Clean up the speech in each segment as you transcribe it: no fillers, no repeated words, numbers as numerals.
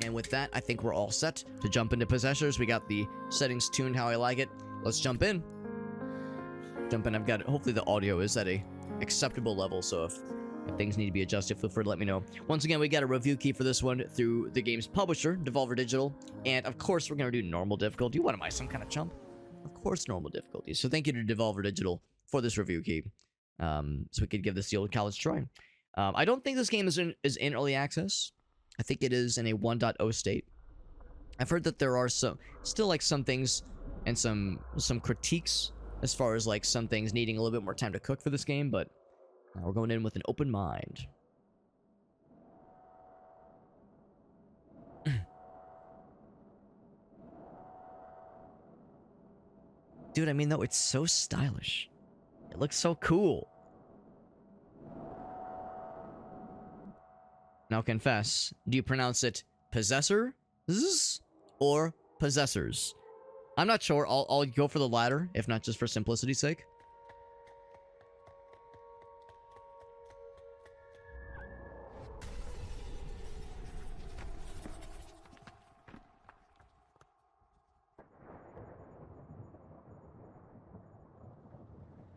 And with that, I think we're all set to jump into Possessors. We got the settings tuned how I like it. Let's jump in. I've got it. Hopefully the audio is at a acceptable level, so if things need to be adjusted, feel free to let me know. Once again, we got a review key for this one through the game's publisher, Devolver Digital. And of course, we're going to do normal difficulty. What am I, some kind of chump? Of course, normal difficulty. So thank you to Devolver Digital for this review key. So we could give this the old college try. I don't think this game is in early access. I think it is in a 1.0 state. I've heard that there are still like some things and some critiques as far as like some things needing a little bit more time to cook for this game, but we're going in with an open mind. Dude, I mean, though, it's so stylish. It looks so cool. Now confess, do you pronounce it Possessor or Possessors? I'm not sure. I'll go for the latter, if not just for simplicity's sake.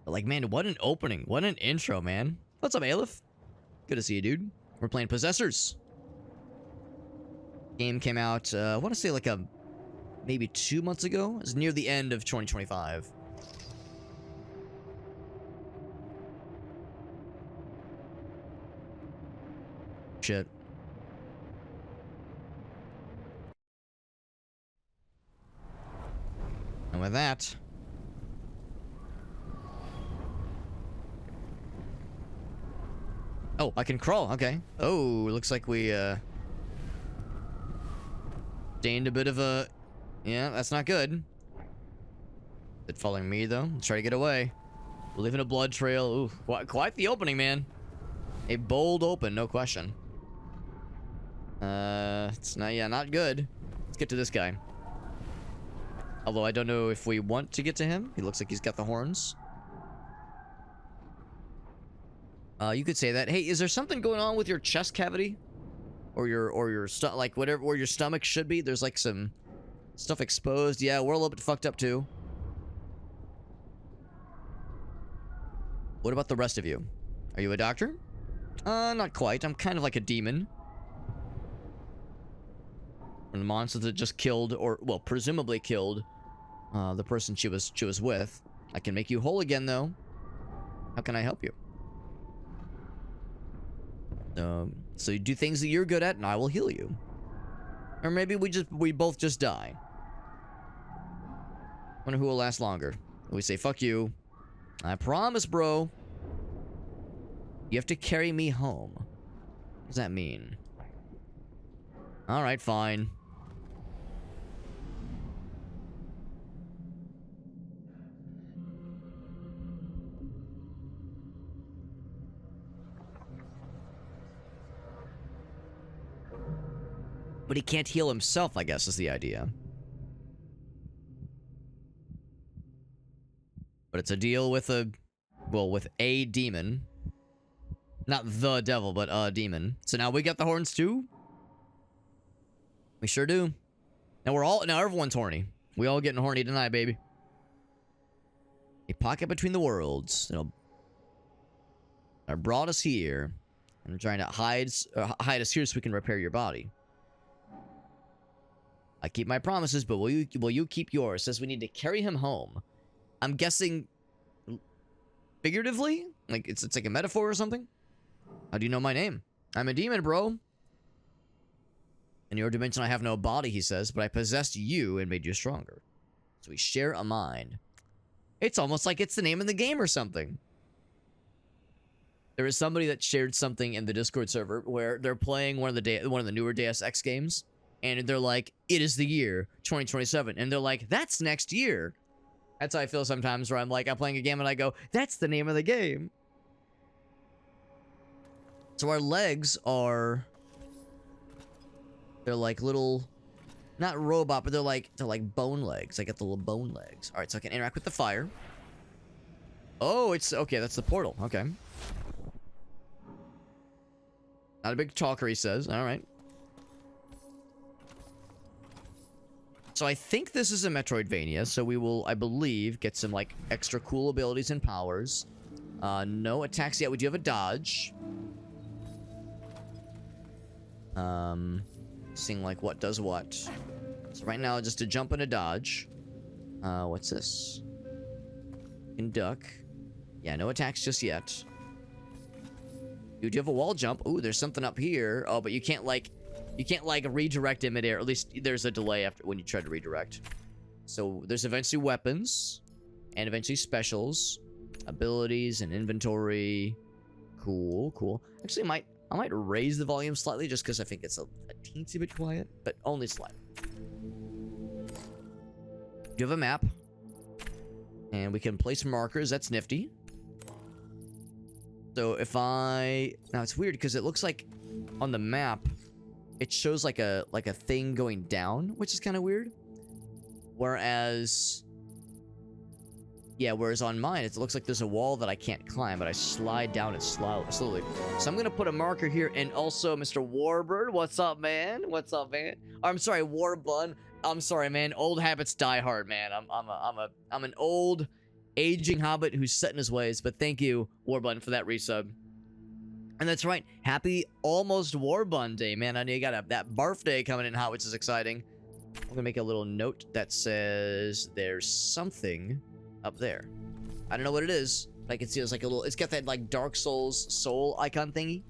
But like, man, what an opening. What an intro, man. What's up, Aleph? Good to see you, dude. We're playing Possessors. Game came out, I want to say like maybe 2 months ago. It's near the end of 2025. Shit. And with that, oh, I can crawl. Okay. Oh, looks like we gained a bit of a... Yeah, that's not good. It following me, though. Let's try to get away. We're leaving a blood trail. Ooh, quite the opening, man. A bold open, no question. It's not... Yeah, not good. Let's get to this guy. Although I don't know if we want to get to him. He looks like he's got the horns. You could say that. Hey, is there something going on with your chest cavity? Or your like whatever, where your stomach should be? There's like some stuff exposed. Yeah, we're a little bit fucked up too. What about the rest of you? Are you a doctor? Not quite. I'm kind of like a demon. From the monster that just killed, or well, presumably killed, the person she was with. I can make you whole again, though. How can I help you? So you do things that you're good at, and I will heal you. Or maybe we both just die. Wonder who will last longer. We say, fuck you. I promise, bro. You have to carry me home. What does that mean? Alright, fine. But he can't heal himself, I guess, is the idea. But it's a deal with with a demon. Not the devil, but a demon. So now we got the horns too? We sure do. Now everyone's horny. We all getting horny tonight, baby. A pocket between the worlds. I brought us here. I'm trying to hide us here so we can repair your body. I keep my promises, but will you keep yours? Says we need to carry him home. I'm guessing figuratively? Like it's like a metaphor or something? How do you know my name? I'm a demon, bro. In your dimension, I have no body, he says, but I possessed you and made you stronger. So we share a mind. It's almost like it's the name of the game or something. There is somebody that shared something in the Discord server where they're playing one of the newer Deus Ex games. And they're like, it is the year 2027. And they're like, that's next year. That's how I feel sometimes where I'm playing a game and I go, that's the name of the game. So our legs are... They're like little... Not robot, but they're like bone legs. I got the little bone legs. Alright, so I can interact with the fire. Oh, it's... Okay, that's the portal. Okay. Not a big talker, he says. Alright. So I think this is a Metroidvania, so we will, I believe, get some, like, extra cool abilities and powers. No attacks yet. We do have a dodge. Seeing, like, what does what. So right now, just a jump and a dodge. What's this? You can duck. Yeah, no attacks just yet. You do have a wall jump. Ooh, there's something up here. Oh, but you can't, like, redirect in midair. At least there's a delay after when you try to redirect. So there's eventually weapons and eventually specials, abilities, and inventory. Cool, cool. Actually, I might raise the volume slightly just because I think it's a teensy bit quiet, but only slightly. You have a map, and we can place markers. That's nifty. So if now it's weird because it looks like on the map it shows like a thing going down, which is kind of weird. Whereas on mine it looks like there's a wall that I can't climb, but I slide down it slowly. So I'm gonna put a marker here. And also, Mr. Warbird, what's up, man? What's up, man? I'm sorry, Warbun. I'm sorry, man. Old habits die hard, man. I'm an old, aging hobbit who's set in his ways. But thank you, Warbun, for that resub. And that's right. Happy almost Warbun Day, man. I know you got that birthday coming in hot, which is exciting. I'm gonna make a little note that says there's something up there. I don't know what it is, but I can see it's like a little. It's got that like Dark Souls soul icon thingy.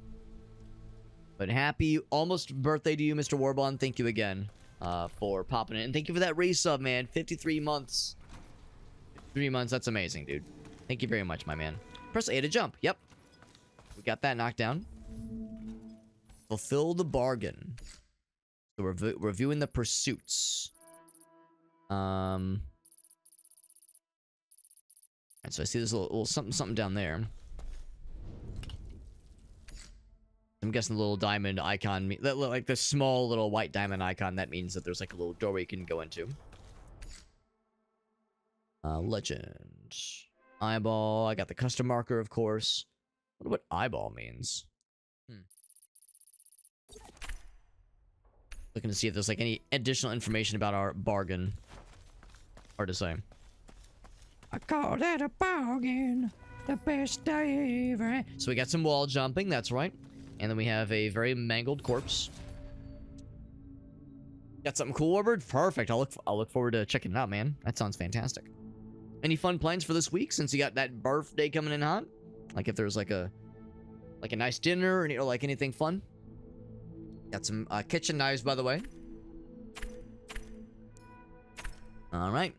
But happy almost birthday to you, Mr. Warbun. Thank you again for popping in, and thank you for that resub, man. 53 months. 3 months. That's amazing, dude. Thank you very much, my man. Press A to jump. Yep. We got that knocked down. Fulfill the bargain. So we're reviewing the pursuits. And so I see this little something down there. I'm guessing the little diamond icon, like the small little white diamond icon, that means that there's like a little doorway you can go into. Legend. Eyeball. I got the custom marker, of course. I wonder what eyeball means. Looking to see if there's like any additional information about our bargain. Hard to say. I call that a bargain. The best I ever had. So we got some wall jumping, that's right. And then we have a very mangled corpse. Got something cool, Warbird? Perfect. I'll look forward to checking it out, man. That sounds fantastic. Any fun plans for this week since you got that birthday coming in hot? Like if there's like a nice dinner or like anything fun? Got some kitchen knives, by the way. All right.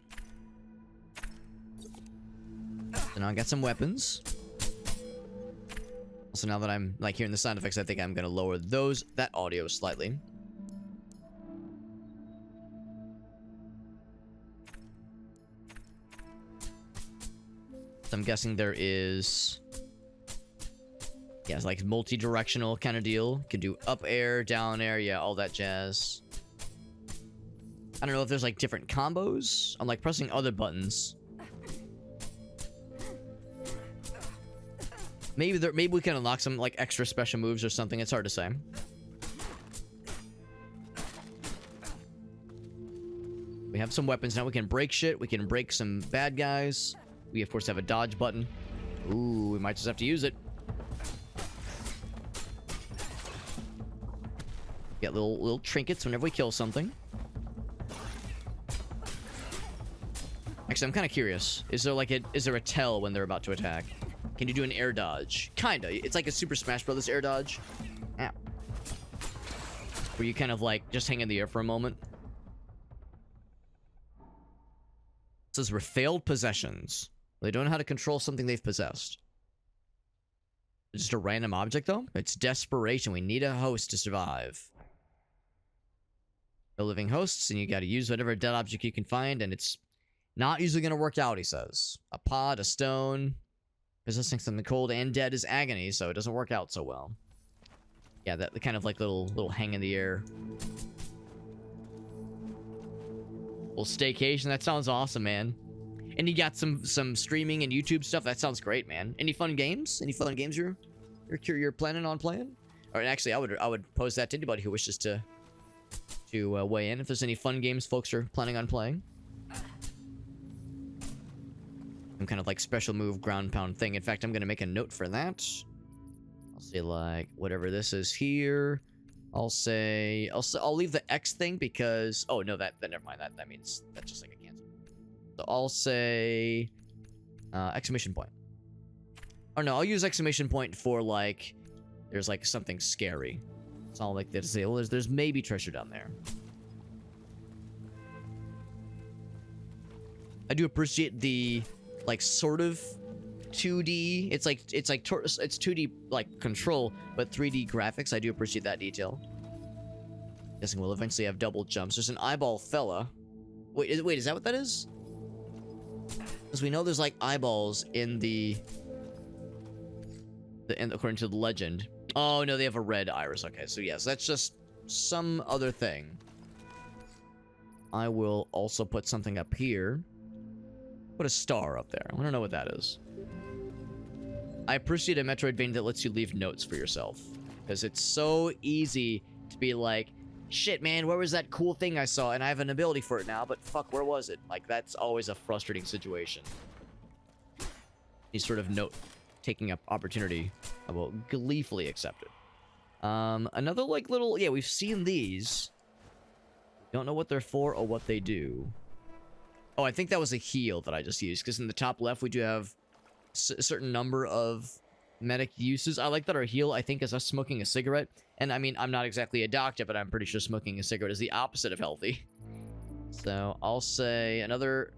So now I got some weapons. Also, now that I'm like hearing the sound effects, I think I'm gonna lower that audio slightly. So I'm guessing there is, yeah, it's like multi-directional kind of deal. Can do up air, down air, yeah, all that jazz. I don't know if there's like different combos. I'm like pressing other buttons. Maybe we can unlock some like extra special moves or something. It's hard to say. We have some weapons now. We can break shit. We can break some bad guys. We of course have a dodge button. Ooh, we might just have to use it. Get little trinkets whenever we kill something. Actually, I'm kind of curious. Is there a tell when they're about to attack? Can you do an air dodge? Kinda. It's like a Super Smash Brothers air dodge. Ow. Where you kind of like just hang in the air for a moment. It says we're failed possessions. They don't know how to control something they've possessed. It's just a random object though? It's desperation. We need a host to survive. No living hosts, and you gotta use whatever dead object you can find, and it's not usually gonna work out, he says. A pod, a stone. Possessing something cold and dead is agony, so it doesn't work out so well. Yeah, that kind of like little hang in the air. Little staycation. That sounds awesome, man. And you got some streaming and YouTube stuff. That sounds great, man. Any fun games? Any fun games you're planning on playing? Or actually, I would pose that to anybody who wishes to to weigh in if there's any fun games folks are planning on playing. Some kind of like special move ground pound thing. In fact, I'm gonna make a note for that. I'll say like whatever this is here. I'll leave the X thing because oh no that never mind, that means that's just like a cancel. So I'll say exclamation point. Oh no, I'll use exclamation point for like there's like something scary. It's all like this. Well, there's maybe treasure down there. I do appreciate the like sort of 2D. It's 2D like control, but 3D graphics. I do appreciate that detail. Guessing we'll eventually have double jumps. There's an eyeball fella. Wait, is that what that is? Because we know there's like eyeballs in the according to the legend. Oh no, they have a red iris. Okay, so yes, that's just some other thing. I will also put something up here. Put a star up there. I want to know what that is. I appreciate a Metroidvania that lets you leave notes for yourself. Because it's so easy to be like, shit, man, where was that cool thing I saw? And I have an ability for it now, but fuck, where was it? Like, that's always a frustrating situation. Any sort of note-taking up opportunity, I will gleefully accept it. Another, like, little... Yeah, we've seen these. Don't know what they're for or what they do. Oh, I think that was a heal that I just used, because in the top left, we do have a certain number of medic uses. I like that our heal, I think, is us smoking a cigarette. And, I mean, I'm not exactly a doctor, but I'm pretty sure smoking a cigarette is the opposite of healthy. So, I'll say another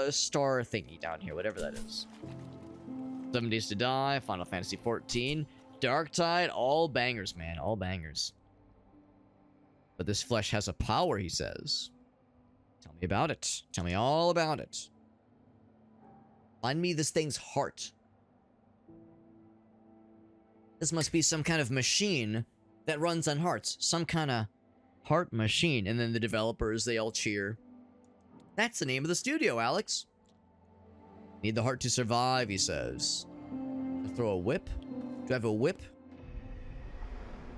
star thingy down here, whatever that is. 7 Days to Die, Final Fantasy XIV, Dark Tide, all bangers, man, all bangers. But this flesh has a power, he says. Tell me about it. Tell me all about it. Find me this thing's heart. This must be some kind of machine that runs on hearts. Some kind of heart machine. And then the developers, they all cheer. That's the name of the studio, Alex. Need the heart to survive, he says. Throw a whip? Do I have a whip?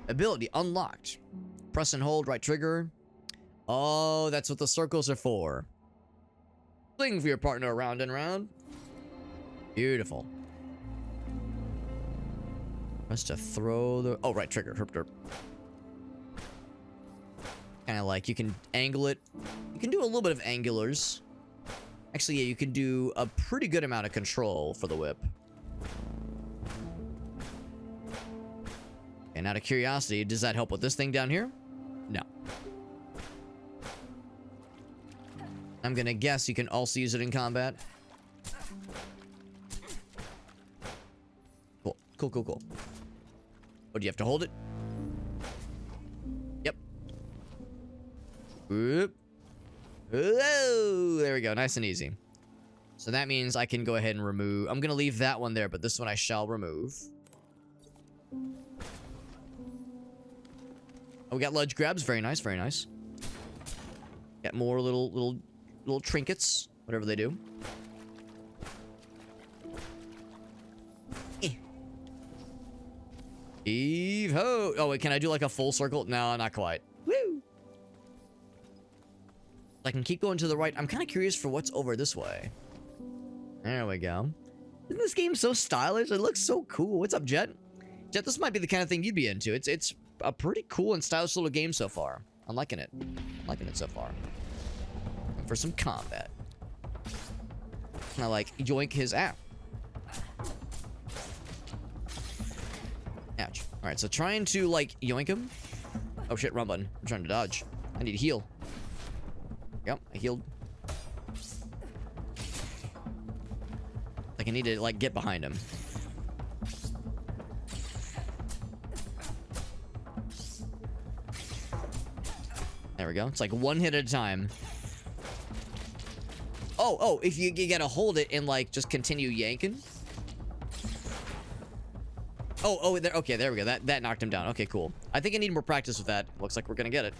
Ability unlocked. Press and hold, right trigger. Oh, that's what the circles are for. Fling for your partner around and around. Beautiful. Press to throw the... Oh, right trigger. Herp derp. Kind of like you can angle it. You can do a little bit of angulars. Actually, yeah, you can do a pretty good amount of control for the whip. And out of curiosity, does that help with this thing down here? No. I'm gonna guess you can also use it in combat. Cool. Cool, cool, cool. Oh, do you have to hold it? Yep. Whoop. Whoa, there we go. Nice and easy. So that means I can go ahead and remove... I'm gonna leave that one there, but this one I shall remove. Oh, we got ledge grabs. Very nice, very nice. Got more little trinkets, whatever they do. Heave ho! Oh wait, can I do like a full circle? No, not quite. Woo! I can keep going to the right. I'm kind of curious for what's over this way. There we go. Isn't this game so stylish? It looks so cool. What's up, Jet? Jet, this might be the kind of thing you'd be into. It's a pretty cool and stylish little game so far. I'm liking it. Liking it so far. For some combat. Kind of like yoink his app. Ouch. Alright, so trying to like yoink him. Oh shit, run button. I'm trying to dodge. I need to heal. Yep, I healed. Like I need to like get behind him. There we go. It's like one hit at a time. Oh, if you gotta hold it and like just continue yanking. Oh, there. Okay, there we go. That knocked him down. Okay, cool. I think I need more practice with that. Looks like we're gonna get it.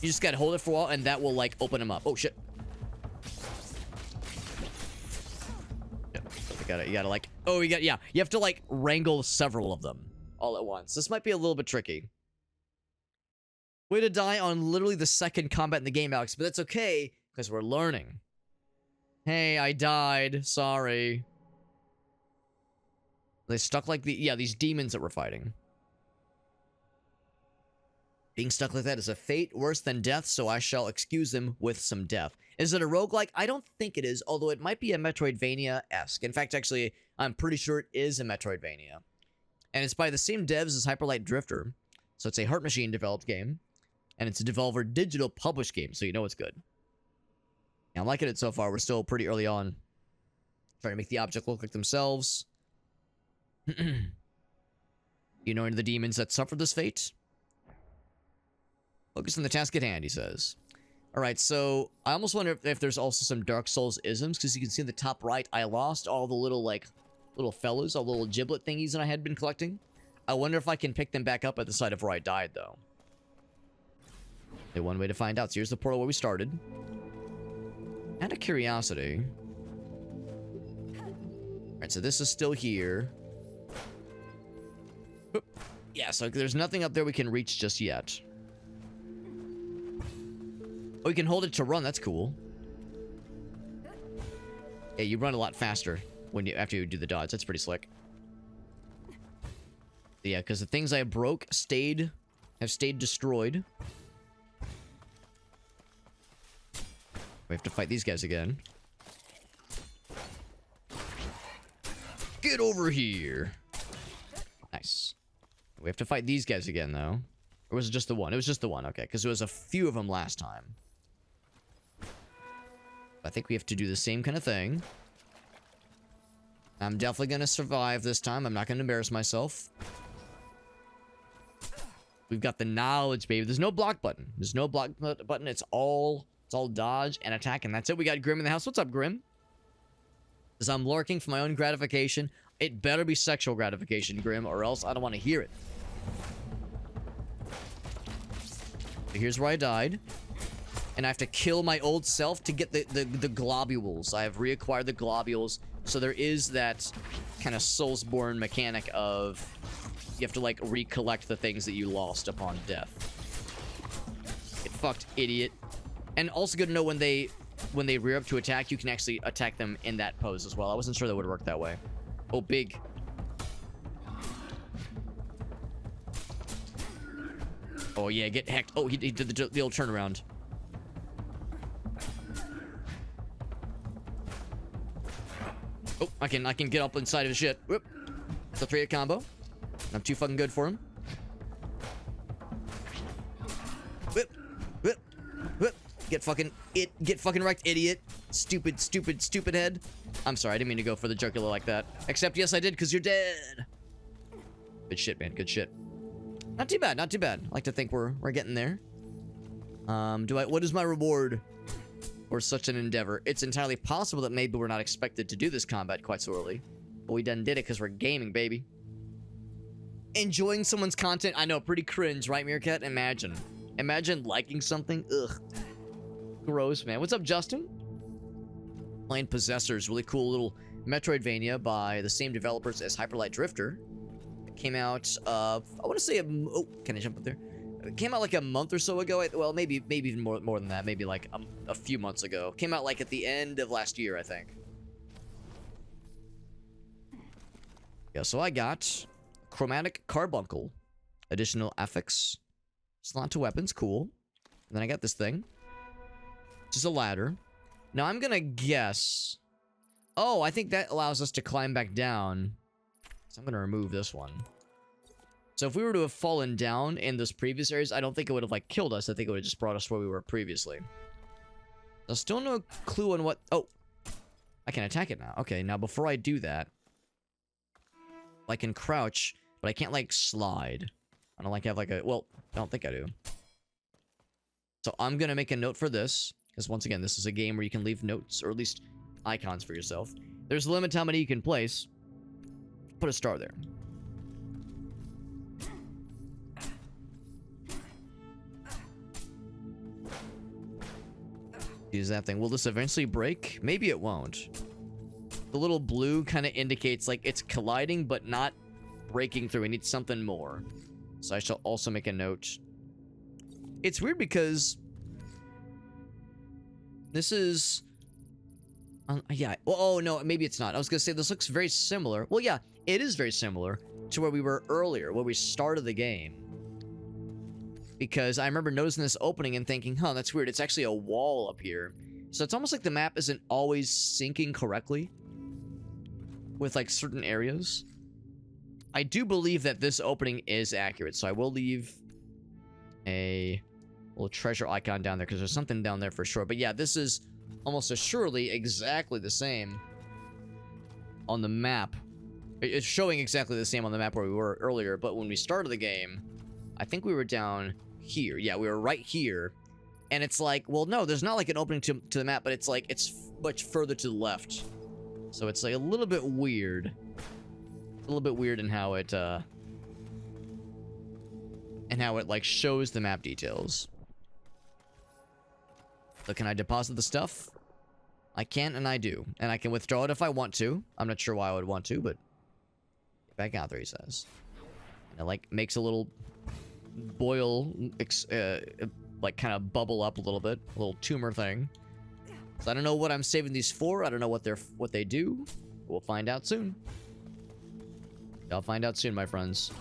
You just gotta hold it for a while, and that will like open him up. Oh shit. You gotta like. Oh, yeah. You have to like wrangle several of them all at once. This might be a little bit tricky. Way to die on literally the second combat in the game, Alex. But that's okay, because we're learning. Hey, I died. Sorry. They stuck like these demons that we're fighting. Being stuck like that is a fate worse than death, so I shall excuse them with some death. Is it a roguelike? I don't think it is, although it might be a Metroidvania-esque. In fact, actually, I'm pretty sure it is a Metroidvania. And it's by the same devs as Hyper Light Drifter. So it's a Heart Machine developed game. And it's a Devolver Digital published game, so you know it's good. Yeah, I'm liking it so far. We're still pretty early on. Trying to make the object look like themselves. You know any of the demons that suffer this fate? Focus on the task at hand, he says. Alright, so I almost wonder if there's also some Dark Souls isms, because you can see in the top right, I lost all the little, little fellows, all the little giblet thingies that I had been collecting. I wonder if I can pick them back up at the site of where I died, though. Okay, one way to find out. So here's the portal where we started. Out of curiosity. Alright, so this is still here. Oop. Yeah, so there's nothing up there we can reach just yet. Oh, we can hold it to run. That's cool. Yeah, you run a lot faster after you do the dodge. That's pretty slick. Yeah, because the things I broke have stayed destroyed. We have to fight these guys again. Get over here. Nice. We have to fight these guys again, though. Or was it just the one? It was just the one, okay. Because there was a few of them last time. I think we have to do the same kind of thing. I'm definitely going to survive this time. I'm not going to embarrass myself. We've got the knowledge, baby. There's no block button. There's no block button. It's all dodge and attack, and that's it. We got Grim in the house. What's up, Grim? As I'm lurking for my own gratification. It better be sexual gratification, Grim, or else I don't want to hear it. Here's where I died. And I have to kill my old self to get the globules. I have reacquired the globules. So there is that kind of Soulsborne mechanic of you have to, like, recollect the things that you lost upon death. Get fucked, idiot. And also good to know when they rear up to attack, you can actually attack them in that pose as well. I wasn't sure that would work that way. Oh, big. Oh, yeah, get hecked. Oh, he did the old turnaround. Oh, I can get up inside of his shit. Whoop. It's a 3-hit combo. I'm too fucking good for him. Whip. Whip. Whip. Get fucking wrecked, idiot. Stupid head. I'm sorry, I didn't mean to go for the jugular like that. Except, yes, I did, because you're dead. Good shit, man. Good shit. Not too bad, not too bad. I like to think we're getting there. What is my reward for such an endeavor? It's entirely possible that maybe we're not expected to do this combat quite so early. But we done did it because we're gaming, baby. Enjoying someone's content. I know, pretty cringe, right, Meerkat? Imagine liking something. Ugh. Gross, man. What's up, Justin? Playing Possessor is really cool little Metroidvania by the same developers as Hyper Light Drifter. It came out, I want to say, oh, can I jump up there? It came out like a month or so ago. Well, maybe even more than that. Maybe like a few months ago. Came out like at the end of last year, I think. Yeah, so I got Chromatic Carbuncle. Additional affix. Slot to weapons, cool. And then I got this thing. Which is a ladder. Now I'm gonna guess... Oh, I think that allows us to climb back down. So I'm gonna remove this one. So if we were to have fallen down in those previous areas, I don't think it would have, like, killed us. I think it would have just brought us where we were previously. So still no clue on what... Oh! I can attack it now. Okay, now before I do that... I can crouch, but I can't, like, slide. I don't, like, have, like, a... Well, I don't think I do. So I'm gonna make a note for this. Because once again, this is a game where you can leave notes, or at least icons for yourself. There's a limit to how many you can place. Put a star there. Use that thing. Will this eventually break? Maybe it won't. The little blue kind of indicates like it's colliding, but not breaking through. It needs something more. So I shall also make a note It's weird because this is... yeah. Oh, no, maybe it's not. I was going to say this looks very similar. Well, yeah, it is very similar to where we were earlier, where we started the game. Because I remember noticing this opening and thinking, huh, that's weird. It's actually a wall up here. So it's almost like the map isn't always syncing correctly with, like, certain areas. I do believe that this opening is accurate, so I will leave a little treasure icon down there, because there's something down there for sure. But yeah, this is almost assuredly exactly the same on the map. It's showing exactly the same on the map where we were earlier, but when we started the game, I think we were down here. Yeah, we were right here. And it's like, well, no, there's not like an opening to the map, but it's like, it's much further to the left. So it's like a little bit weird. A little bit weird in how it, like shows the map details. So can I deposit the stuff? I can and I do. And I can withdraw it if I want to. I'm not sure why I would want to, but back out there, he says. And it like makes a little boil, like kind of bubble up a little bit, a little tumor thing. So I don't know what I'm saving these for. I don't know what they do. We'll find out soon. I'll find out soon, my friends.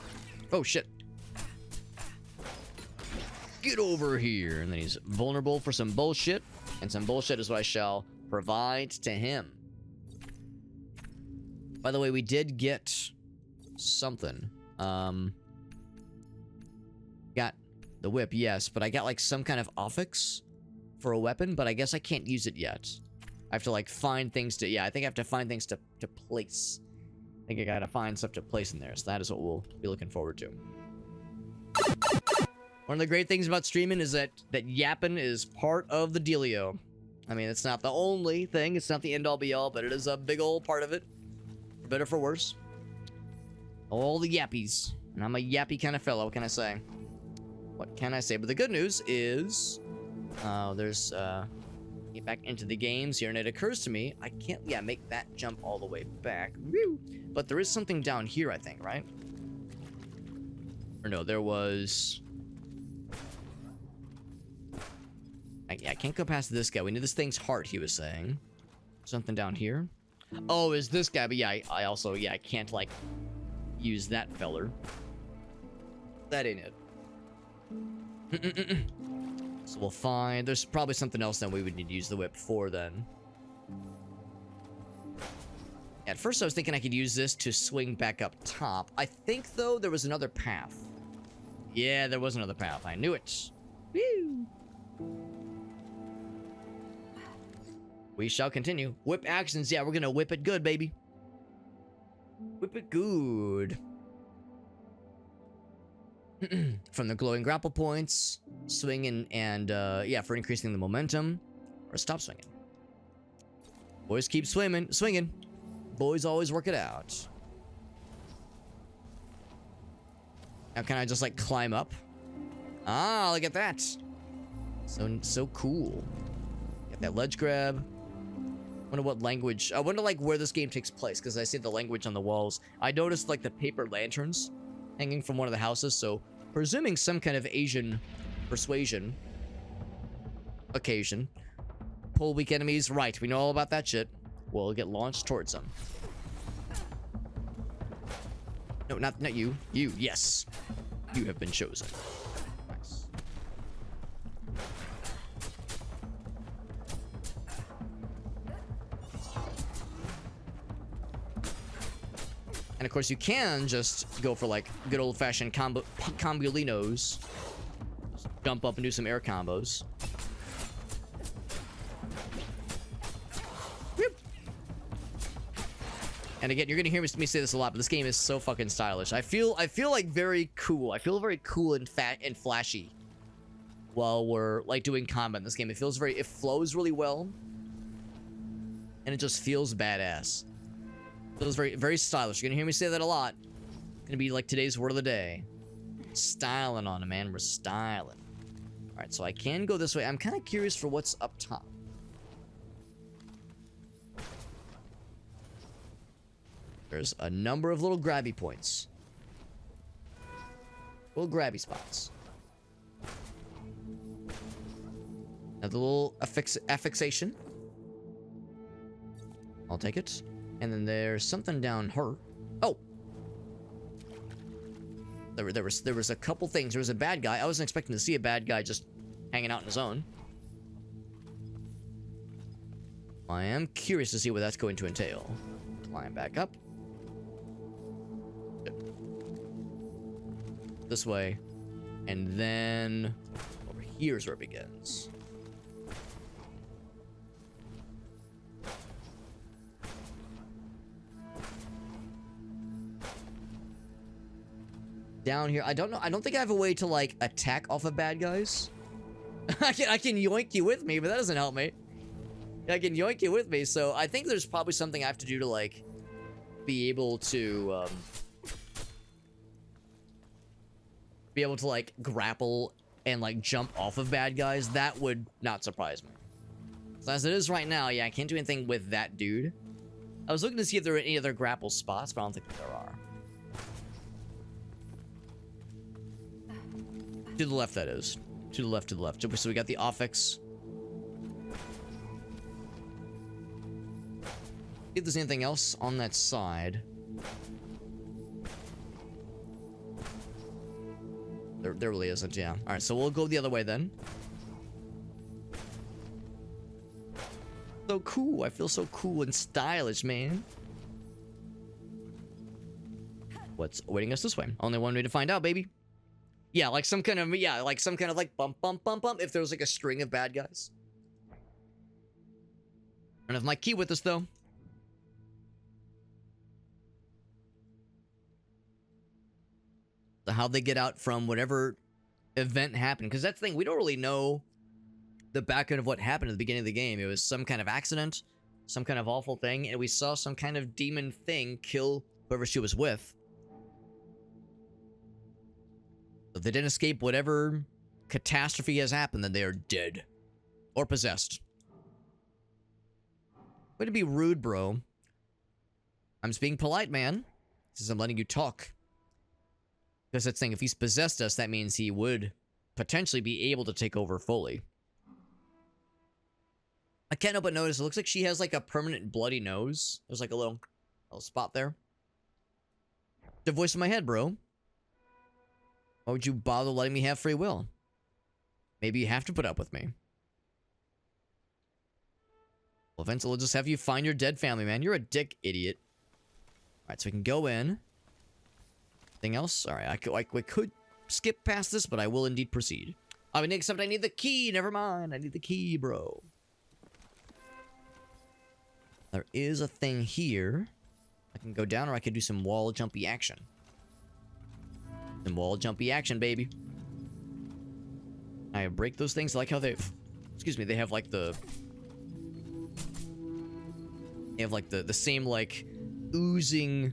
Oh shit. Get over here. And then he's vulnerable for some bullshit. And some bullshit is what I shall provide to him. By the way, we did get something. Got the whip, yes, but I got like some kind of affix for a weapon, but I guess I can't use it yet. I have to like find things to, yeah, I think I have to find things to place. I think I gotta find stuff to place in there, so that is what we'll be looking forward to. One of the great things about streaming is that yapping is part of the dealio. I mean, it's not the only thing, it's not the end-all be-all, but it is a big old part of it. For better, for worse. All the yappies. And I'm a yappy kind of fellow, what can I say? What can I say? But the good news is... there's, get back into the games here, and it occurs to me, I can't, yeah, make that jump all the way back. Woo! But there is something down here, I think, right? Or no, there was... I can't go past this guy. We need this thing's heart, he was saying. Something down here. Oh, is this guy? But yeah, I also, yeah, I can't, like, use that feller. That ain't it. So we'll find... There's probably something else then we would need to use the whip for then. At first I was thinking I could use this to swing back up top. I think, though, there was another path. Yeah, there was another path. I knew it. Woo! We shall continue. Whip actions. Yeah, we're gonna whip it good, baby. Whip it good. From the glowing grapple points, swinging, and yeah, for increasing the momentum, or stop swinging. Boys keep swinging. Boys always work it out. Now can I just like climb up? Ah, look at that. So cool. Got that ledge grab. Wonder what language. I wonder like where this game takes place, because I see the language on the walls. I noticed like the paper lanterns hanging from one of the houses, so presuming some kind of Asian persuasion occasion. Pull weak enemies, right, we know all about that shit. We'll get launched towards them. No, not you. You, yes. You have been chosen. Nice. And of course, you can just go for like good old-fashioned combulinos. Jump up and do some air combos. Whoop. And again, you're gonna hear me say this a lot, but this game is so fucking stylish. I feel like very cool. I feel very cool and fat and flashy while we're like doing combat in this game. It flows really well, and it just feels badass. Feels very, very stylish. You're gonna hear me say that a lot. Gonna be like today's word of the day. Styling on it, man. We're styling. Alright, so I can go this way. I'm kind of curious for what's up top. There's a number of little grabby points. Little grabby spots. Another little affixation. I'll take it. And then there's something down her. Oh! There was a couple things. There was a bad guy. I wasn't expecting to see a bad guy just hanging out on his own. I am curious to see what that's going to entail. Climb back up. Good. This way. And then over here's where it begins. Down here, I don't know. I don't think I have a way to like attack off of bad guys. I can yoink you with me, but that doesn't help me. I can yoink you with me, so I think there's probably something I have to do to like be able to like grapple and like jump off of bad guys. That would not surprise me. So as it is right now, yeah, I can't do anything with that dude. I was looking to see if there were any other grapple spots, but I don't think there are. To the left, that is. To the left, to the left. So we got the offix. If there's anything else on that side. There really isn't, yeah. Alright, so we'll go the other way then. So cool. I feel so cool and stylish, man. What's awaiting us this way? Only one way to find out, baby. Yeah, like some kind of, like bump, bump, bump, bump, if there was like a string of bad guys. I don't have my key with us, though. So how'd they get out from whatever event happened? Because that's the thing, we don't really know the background of what happened at the beginning of the game. It was some kind of accident, some kind of awful thing, and we saw some kind of demon thing kill whoever she was with. If they didn't escape whatever catastrophe has happened, then they are dead. Or possessed. Way to be rude, bro. I'm just being polite, man. Since I'm letting you talk. Because that's the thing, if he's possessed us, that means he would potentially be able to take over fully. I can't help but notice, it looks like she has like a permanent bloody nose. There's like a little spot there. The voice in my head, bro. Why would you bother letting me have free will? Maybe you have to put up with me. Well, eventually we'll just have you find your dead family, man. You're a dick, idiot. Alright, so we can go in. Anything else? Alright, we could skip past this, but I will indeed proceed. I mean, except I need the key. Never mind. I need the key, bro. There is a thing here. I can go down, or I could do some wall jumpy action. Some wall jumpy action, baby. I break those things. I like how they've... Excuse me, they have like the... They have like the same like oozing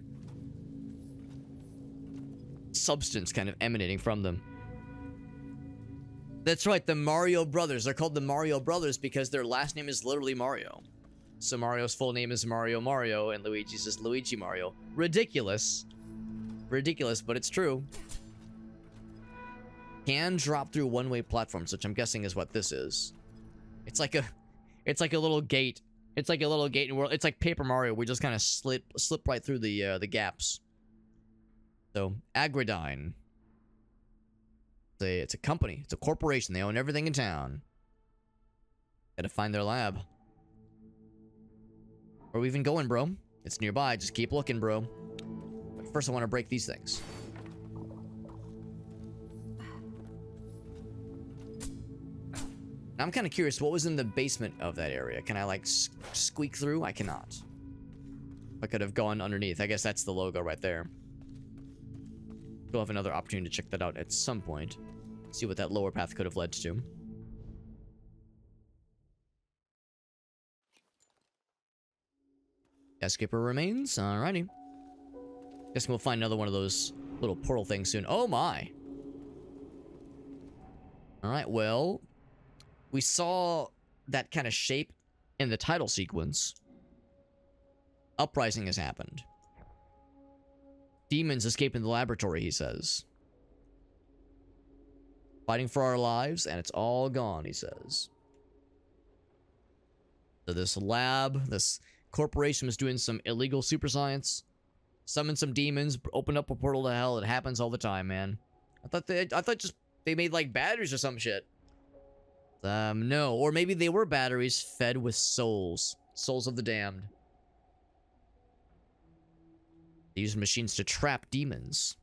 substance kind of emanating from them. That's right, the Mario Brothers. They're called the Mario Brothers because their last name is literally Mario. So Mario's full name is Mario Mario, and Luigi's just Luigi Mario. Ridiculous. Ridiculous, but it's true. Can drop through one-way platforms, which I'm guessing is what this is. It's like a little gate. It's like a little gate in world. It's like Paper Mario. We just kind of slip right through the gaps. So Agridine. It's a company. It's a corporation. They own everything in town. Gotta find their lab. Where are we even going, bro? It's nearby. Just keep looking, bro. But first, I want to break these things. Now, I'm kind of curious, what was in the basement of that area? Can I, like, squeak through? I cannot. I could have gone underneath. I guess that's the logo right there. We'll have another opportunity to check that out at some point. See what that lower path could have led to. Skyscraper remains. Alrighty. Guess we'll find another one of those little portal things soon. Oh my! Alright, well... We saw that kind of shape in the title sequence. Uprising has happened. Demons escaped in the laboratory, he says. Fighting for our lives, and it's all gone, he says. So this lab, this corporation was doing some illegal super science. Summoned some demons, opened up a portal to hell. It happens all the time, man. I thought just they made like batteries or some shit. No. Or maybe they were batteries fed with souls. Souls of the damned. They use machines to trap demons.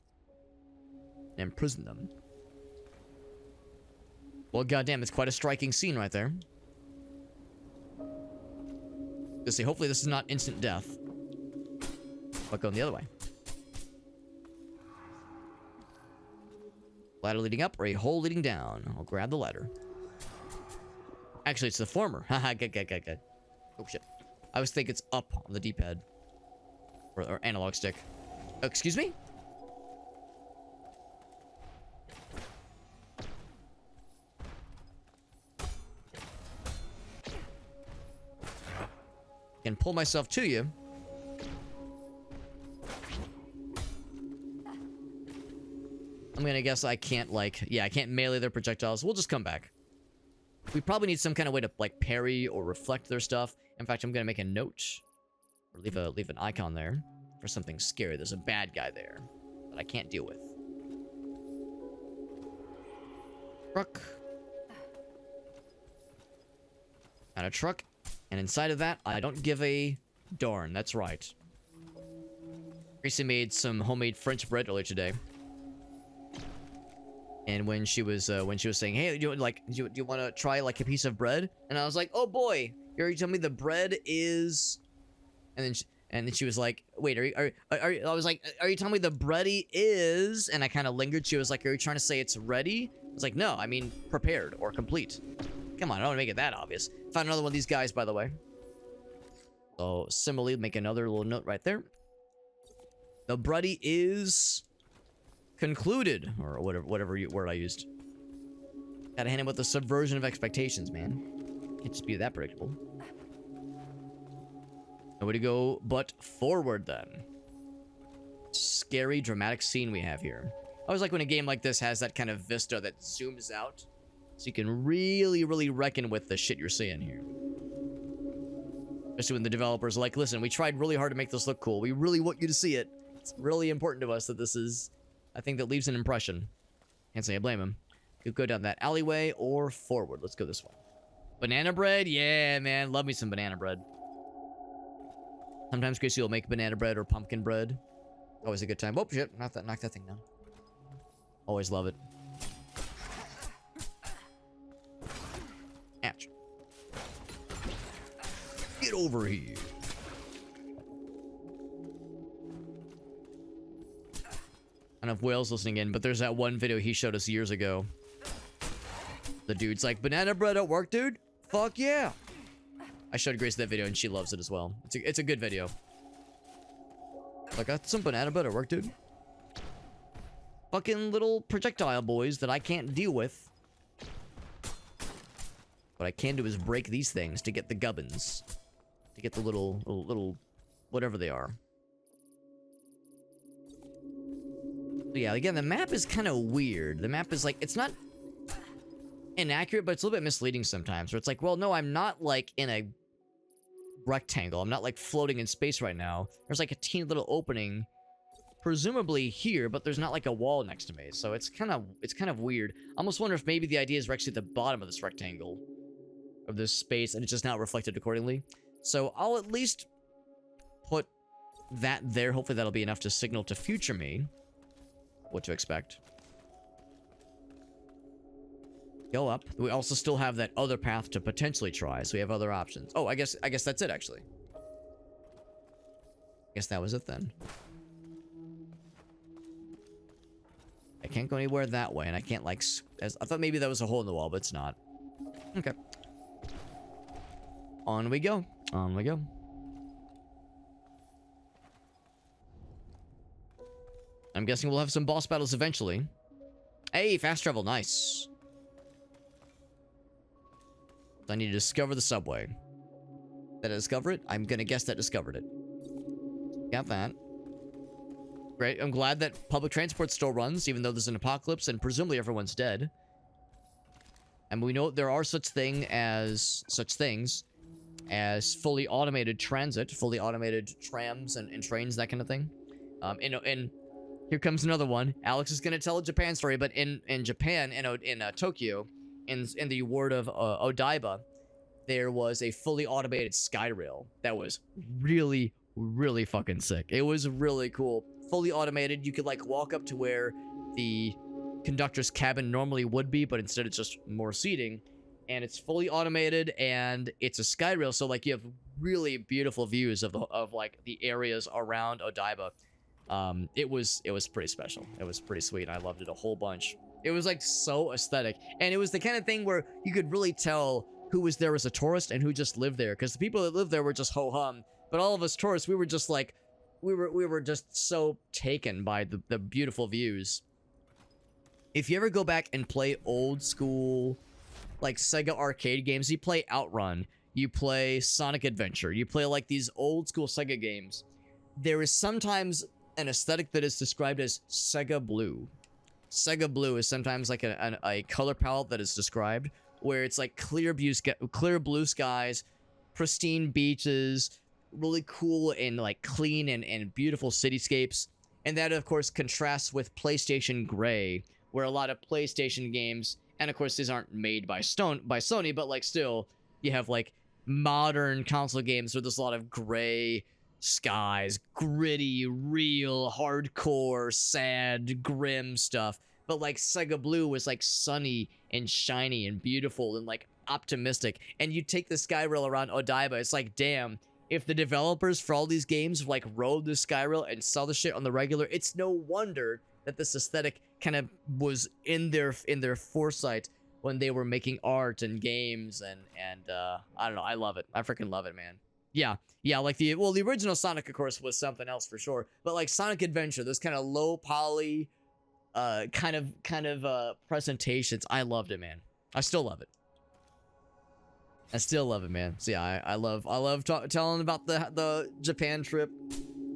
And imprison them. Well, goddamn, it's quite a striking scene right there. Let's see, hopefully this is not instant death. But going the other way. Ladder leading up or a hole leading down. I'll grab the ladder. Actually, it's the former. Haha, good. Oh, shit. I always think it's up on the D-pad. Or analog stick. Excuse me? Can pull myself to you. I'm gonna guess I can't, like... Yeah, I can't melee their projectiles. We'll just come back. We probably need some kind of way to, like, parry or reflect their stuff. In fact, I'm gonna make a note. Or leave an icon there. For something scary. There's a bad guy there. That I can't deal with. Truck. Got a truck. And inside of that, I don't give a darn. That's right. Gracie made some homemade French bread earlier today. And when she was saying, "Hey, do you want to try like a piece of bread?" And I was like, "Oh boy, you already told me the bread is," and then she was like, "Wait, I was like, "Are you telling me the bready is?" And I kind of lingered. She was like, "Are you trying to say it's ready?" I was like, "No, I mean prepared or complete." Come on, I don't want to make it that obvious. Found another one of these guys, by the way. So similarly, make another little note right there. The bready is concluded, or whatever word I used. Gotta hand him with the subversion of expectations, man. Can't just be that predictable. No way to go but forward, then. Scary, dramatic scene we have here. I always like when a game like this has that kind of vista that zooms out, so you can really, really reckon with the shit you're seeing here. Especially when the developers are like, "Listen, we tried really hard to make this look cool. We really want you to see it. It's really important to us that this is..." I think that leaves an impression. Can't say I blame him. You go down that alleyway or forward. Let's go this way. Banana bread? Yeah, man. Love me some banana bread. Sometimes Gracie will make banana bread or pumpkin bread. Always a good time. Oh, shit. Knock that thing down. Always love it. Ouch. Get over here. I don't know if Whale's listening in, but there's that one video he showed us years ago. The dude's like, "Banana bread at work, dude? Fuck yeah!" I showed Grace that video and she loves it as well. It's a good video. I got some banana bread at work, dude. Fucking little projectile boys that I can't deal with. What I can do is break these things to get the gubbins. To get the little whatever they are. Yeah, again, the map is kind of weird. The map is like, it's not inaccurate, but it's a little bit misleading sometimes. Where it's like, well, no, I'm not like in a rectangle. I'm not like floating in space right now. There's like a teeny little opening, presumably here, but there's not like a wall next to me. So it's kind of weird. I almost wonder if maybe the idea is we're actually at the bottom of this rectangle, of this space, and it's just not reflected accordingly. So I'll at least put that there. Hopefully that'll be enough to signal to future me what to expect. Go up. We also still have that other path to potentially try, so we have other options. Oh, I guess that's it, actually. I guess that was it then. I can't go anywhere that way, and I can't, like... I thought maybe that was a hole in the wall, but it's not. Okay. On we go. On we go. I'm guessing we'll have some boss battles eventually. Hey, fast travel. Nice. I need to discover the subway. Did I discover it? I'm gonna guess that discovered it. Got that. Great. I'm glad that public transport still runs, even though there's an apocalypse and presumably everyone's dead. And we know there are such things as fully automated transit, fully automated trams and trains, that kind of thing. And here comes another one. Alex is gonna tell a Japan story, but in Japan, in Tokyo, in the ward of Odaiba, there was a fully automated Skyrail that was really, really fucking sick. It was really cool. Fully automated. You could like walk up to where the conductor's cabin normally would be, but instead it's just more seating. And it's fully automated, and it's a Skyrail, so like you have really beautiful views of like the areas around Odaiba. It was pretty special. It was pretty sweet. I loved it a whole bunch. It was like so aesthetic, and it was the kind of thing where you could really tell who was there as a tourist and who just lived there, because the people that lived there were just ho-hum, but all of us tourists, we were just like, we were just so taken by the beautiful views. If you ever go back and play old school like Sega arcade games, you play Outrun, you play Sonic Adventure, you play like these old school Sega games, there is sometimes an aesthetic that is described as Sega Blue. Sega Blue is sometimes like a color palette that is described, where it's like clear blue skies, pristine beaches, really cool and like clean and beautiful cityscapes. And that of course contrasts with PlayStation Gray, where a lot of PlayStation games, and of course these aren't made by Sony, but like still you have like modern console games where there's a lot of gray skies, gritty, real, hardcore, sad, grim stuff. But like Sega Blue was like sunny and shiny and beautiful and like optimistic. And you take the Skyrail around Odaiba, it's like, damn, if the developers for all these games like rode the Skyrail and saw the shit on the regular, it's no wonder that this aesthetic kind of was in their foresight when they were making art and games. And I don't know, I love it. I freaking love it, man. Yeah, like the original Sonic, of course, was something else for sure. But like Sonic Adventure, those kind of low poly, kind of presentations, I loved it, man. I still love it. I still love it, man. So yeah, I love telling about the Japan trip.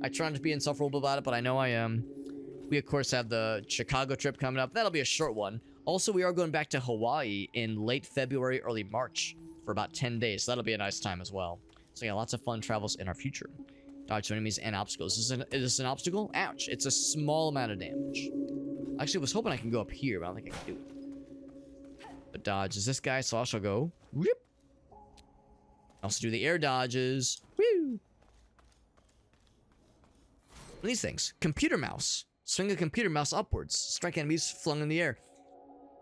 I try not to be insufferable about it, but I know I am. We of course have the Chicago trip coming up. That'll be a short one. Also, we are going back to Hawaii in late February, early March for about 10 days. So that'll be a nice time as well. So yeah, lots of fun travels in our future. Dodge enemies and obstacles. Is this an obstacle? Ouch. It's a small amount of damage. Actually, I was hoping I can go up here, but I don't think I can do it. But dodge is this guy, so I shall go. Whoop. Also do the air dodges. Woo! These things. Computer mouse. Swing a computer mouse upwards. Strike enemies flung in the air.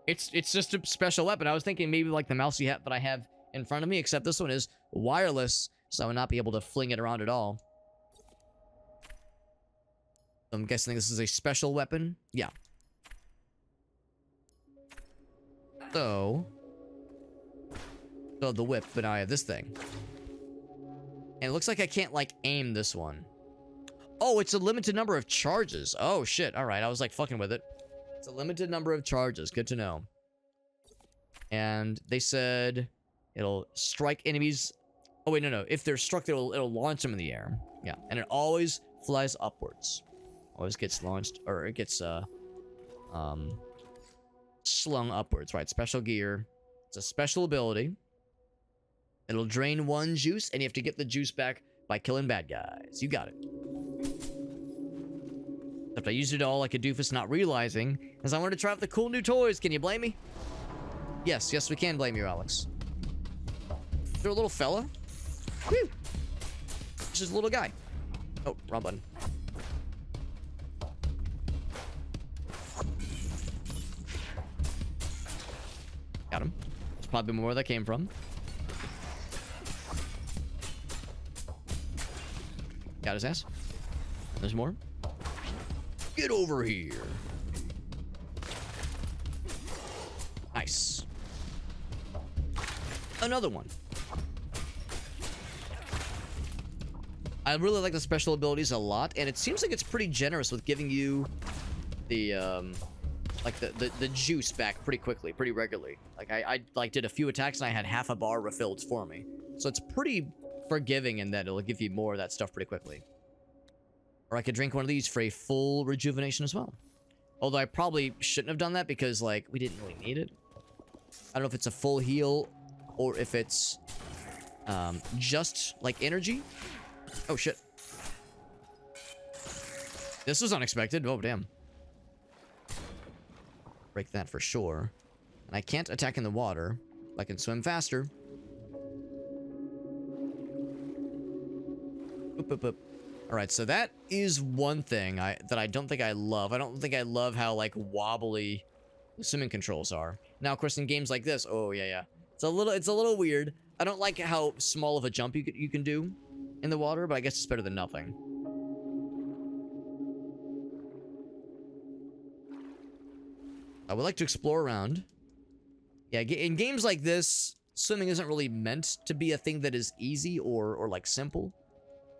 It's just a special weapon. I was thinking maybe like the mouse that I have in front of me, except this one is wireless, so I would not be able to fling it around at all. I'm guessing this is a special weapon. Yeah. So the whip, but now I have this thing. And it looks like I can't like aim this one. Oh, it's a limited number of charges. Oh shit. All right, I was like fucking with it. It's a limited number of charges. Good to know. And they said it'll strike enemies. Oh wait, no. If they're struck, it'll launch them in the air. Yeah, and it always flies upwards. Always gets launched, or it gets slung upwards. Right, special gear. It's a special ability. It'll drain one juice, and you have to get the juice back by killing bad guys. You got it. Except I used it all like a doofus, not realizing, as I wanted to try out the cool new toys. Can you blame me? Yes, we can blame you, Alex. Is there a little fella? Whew! It's just a little guy. Oh, wrong button. Got him. There's probably more where that came from. Got his ass. There's more. Get over here. Nice. Another one. I really like the special abilities a lot, and it seems like it's pretty generous with giving you the like the juice back pretty quickly, pretty regularly. Like I like did a few attacks and I had half a bar refilled for me. So it's pretty forgiving in that it'll give you more of that stuff pretty quickly. Or I could drink one of these for a full rejuvenation as well. Although I probably shouldn't have done that because like we didn't really need it. I don't know if it's a full heal or if it's just like energy. Oh shit. This was unexpected. Oh damn. Break that for sure. And I can't attack in the water. I can swim faster. Boop, boop, boop. All right, so that is one thing that I don't think I love. I don't think I love how like wobbly the swimming controls are. Now, of course, in games like this, oh yeah, it's a little weird. I don't like how small of a jump you can do in the water, but I guess it's better than nothing. I would like to explore around. Yeah, in games like this, swimming isn't really meant to be a thing that is easy or like simple.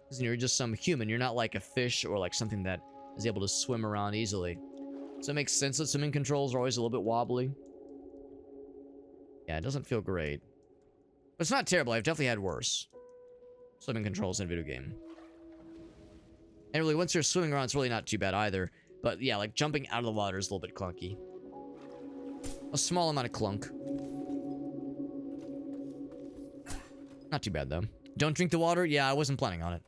Because you're just some human. You're not like a fish or like something that is able to swim around easily. So it makes sense that swimming controls are always a little bit wobbly. Yeah, it doesn't feel great. But it's not terrible. I've definitely had worse swimming controls in a video game. And really, once you're swimming around, it's really not too bad either. But yeah, like jumping out of the water is a little bit clunky. A small amount of clunk. Not too bad, though. Don't drink the water? Yeah, I wasn't planning on it.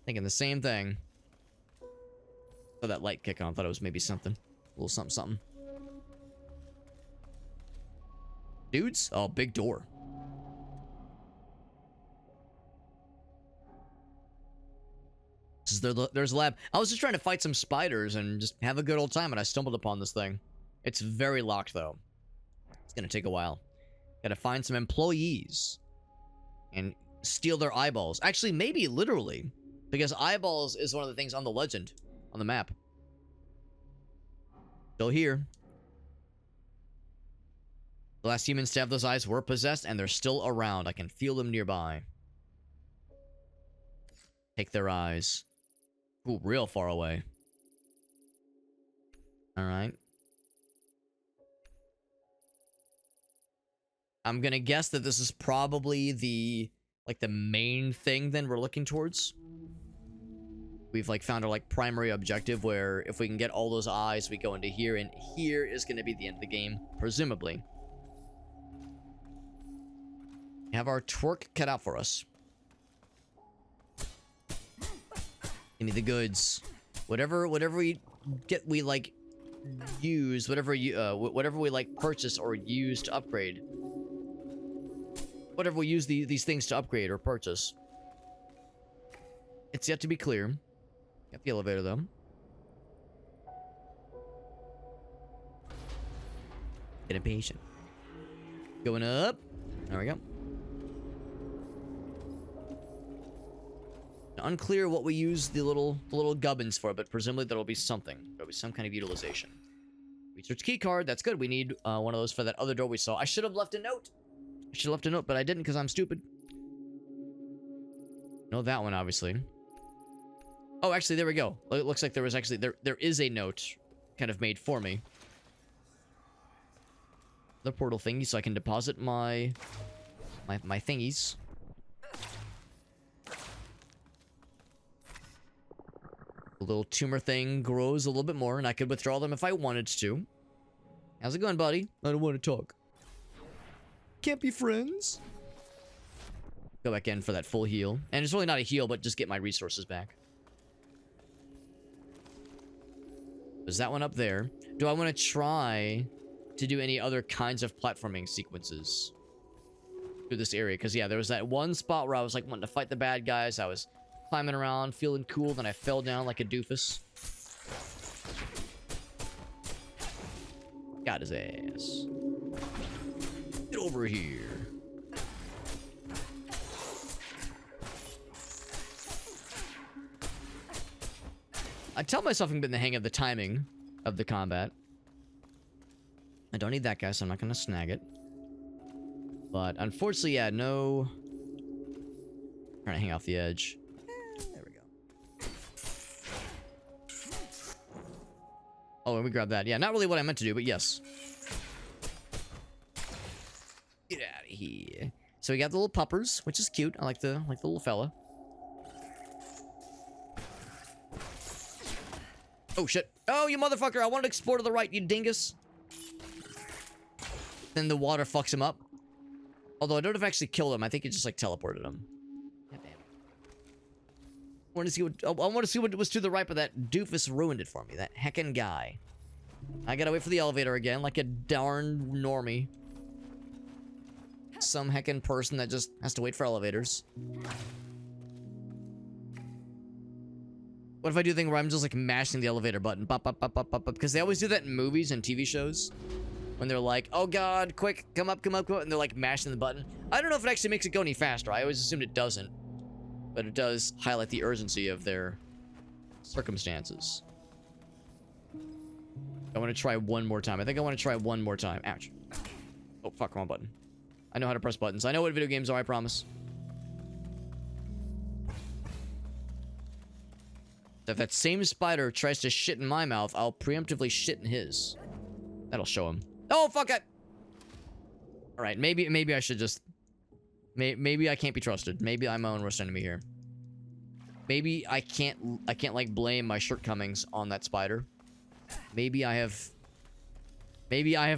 Thinking the same thing. Oh, that light kick on. Thought it was maybe something. A little something, something. Dudes? Oh, big door. There's a lab. I was just trying to fight some spiders and just have a good old time, and I stumbled upon this thing. It's very locked, though. It's gonna take a while. Gotta find some employees. And steal their eyeballs. Actually, maybe literally. Because eyeballs is one of the things on the legend. On the map. Still here. The last humans to have those eyes were possessed, and they're still around. I can feel them nearby. Take their eyes. Ooh, real far away. Alright. I'm gonna guess that this is probably the main thing then we're looking towards. We've like found our like primary objective where if we can get all those eyes, we go into here, and here is gonna be the end of the game, presumably. We have our twerk cut out for us. Give me the goods. Whatever we get, we like use, whatever we like purchase or use to upgrade. Whatever we use these things to upgrade or purchase. It's yet to be clear. Got the elevator, though. Get impatient. Going up. There we go. Unclear what we use the little gubbins for, but presumably there'll be something. There'll be some kind of utilization. Research key card. That's good. We need one of those for that other door we saw. I should have left a note. But I didn't because I'm stupid. No, that one, obviously. Oh, actually, there we go. It looks like there was actually... There is a note kind of made for me. The portal thingy, so I can deposit my thingies. The little tumor thing grows a little bit more, and I could withdraw them if I wanted to. How's it going, buddy? I don't want to talk. Can't be friends. Go back in for that full heal. And it's really not a heal, but just get my resources back. There's that one up there. Do I want to try to do any other kinds of platforming sequences through this area? Because, yeah, there was that one spot where I was, like, wanting to fight the bad guys. I was climbing around, feeling cool, then I fell down like a doofus. Got his ass. Get over here. I tell myself I'm getting the hang of the timing of the combat. I don't need that guy, so I'm not going to snag it. But unfortunately, yeah, no... Trying to hang off the edge. There we go. Oh, and we grabbed that. Yeah, not really what I meant to do, but yes. Get out of here. So we got the little puppers, which is cute. I like the little fella. Oh, shit. Oh, you motherfucker. I wanted to explore to the right, you dingus. Then the water fucks him up. Although I don't know if I actually killed him. I think it just like teleported him. God damn. I want to see what was to the right, but that doofus ruined it for me. That heckin' guy. I gotta wait for the elevator again, like a darn normie. Some heckin' person that just has to wait for elevators. What if I do a thing where I'm just like mashing the elevator button? Pop, pop, pop, pop, pop, pop. Because they always do that in movies and TV shows. When they're like, oh god, quick, come up, come up, come up. And they're like mashing the button. I don't know if it actually makes it go any faster. I always assumed it doesn't. But it does highlight the urgency of their circumstances. I want to try one more time. I think I want to try one more time. Ouch. Oh, fuck, wrong button. I know how to press buttons. I know what video games are, I promise. If that same spider tries to shit in my mouth, I'll preemptively shit in his. That'll show him. Oh, fuck it! Alright, maybe I should just... Maybe I can't be trusted. Maybe I'm my own worst enemy here. Maybe I can't like blame my shortcomings on that spider. Maybe I have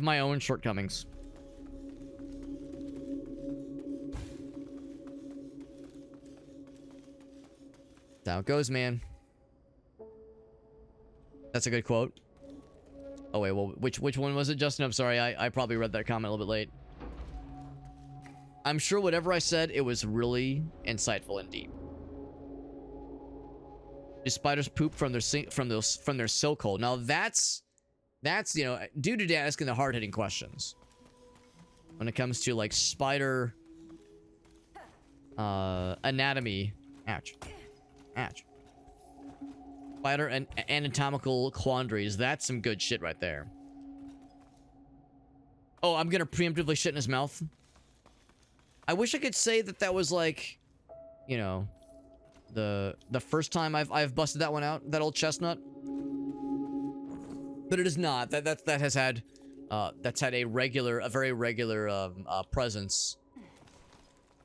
my own shortcomings. That's how it goes, man. That's a good quote. Oh wait, well, which one was it, Justin? I'm sorry, I probably read that comment a little bit late. I'm sure whatever I said, it was really insightful and deep. Do spiders poop from their silk hole? Now that's you know, due to asking the hard-hitting questions. When it comes to like spider anatomy, ouch, ouch. Spider and anatomical quandaries. That's some good shit right there. Oh, I'm gonna preemptively shit in his mouth. I wish I could say that that was like, you know, the first time I've busted that one out, that old chestnut. But it is not. That has had that's had a very regular presence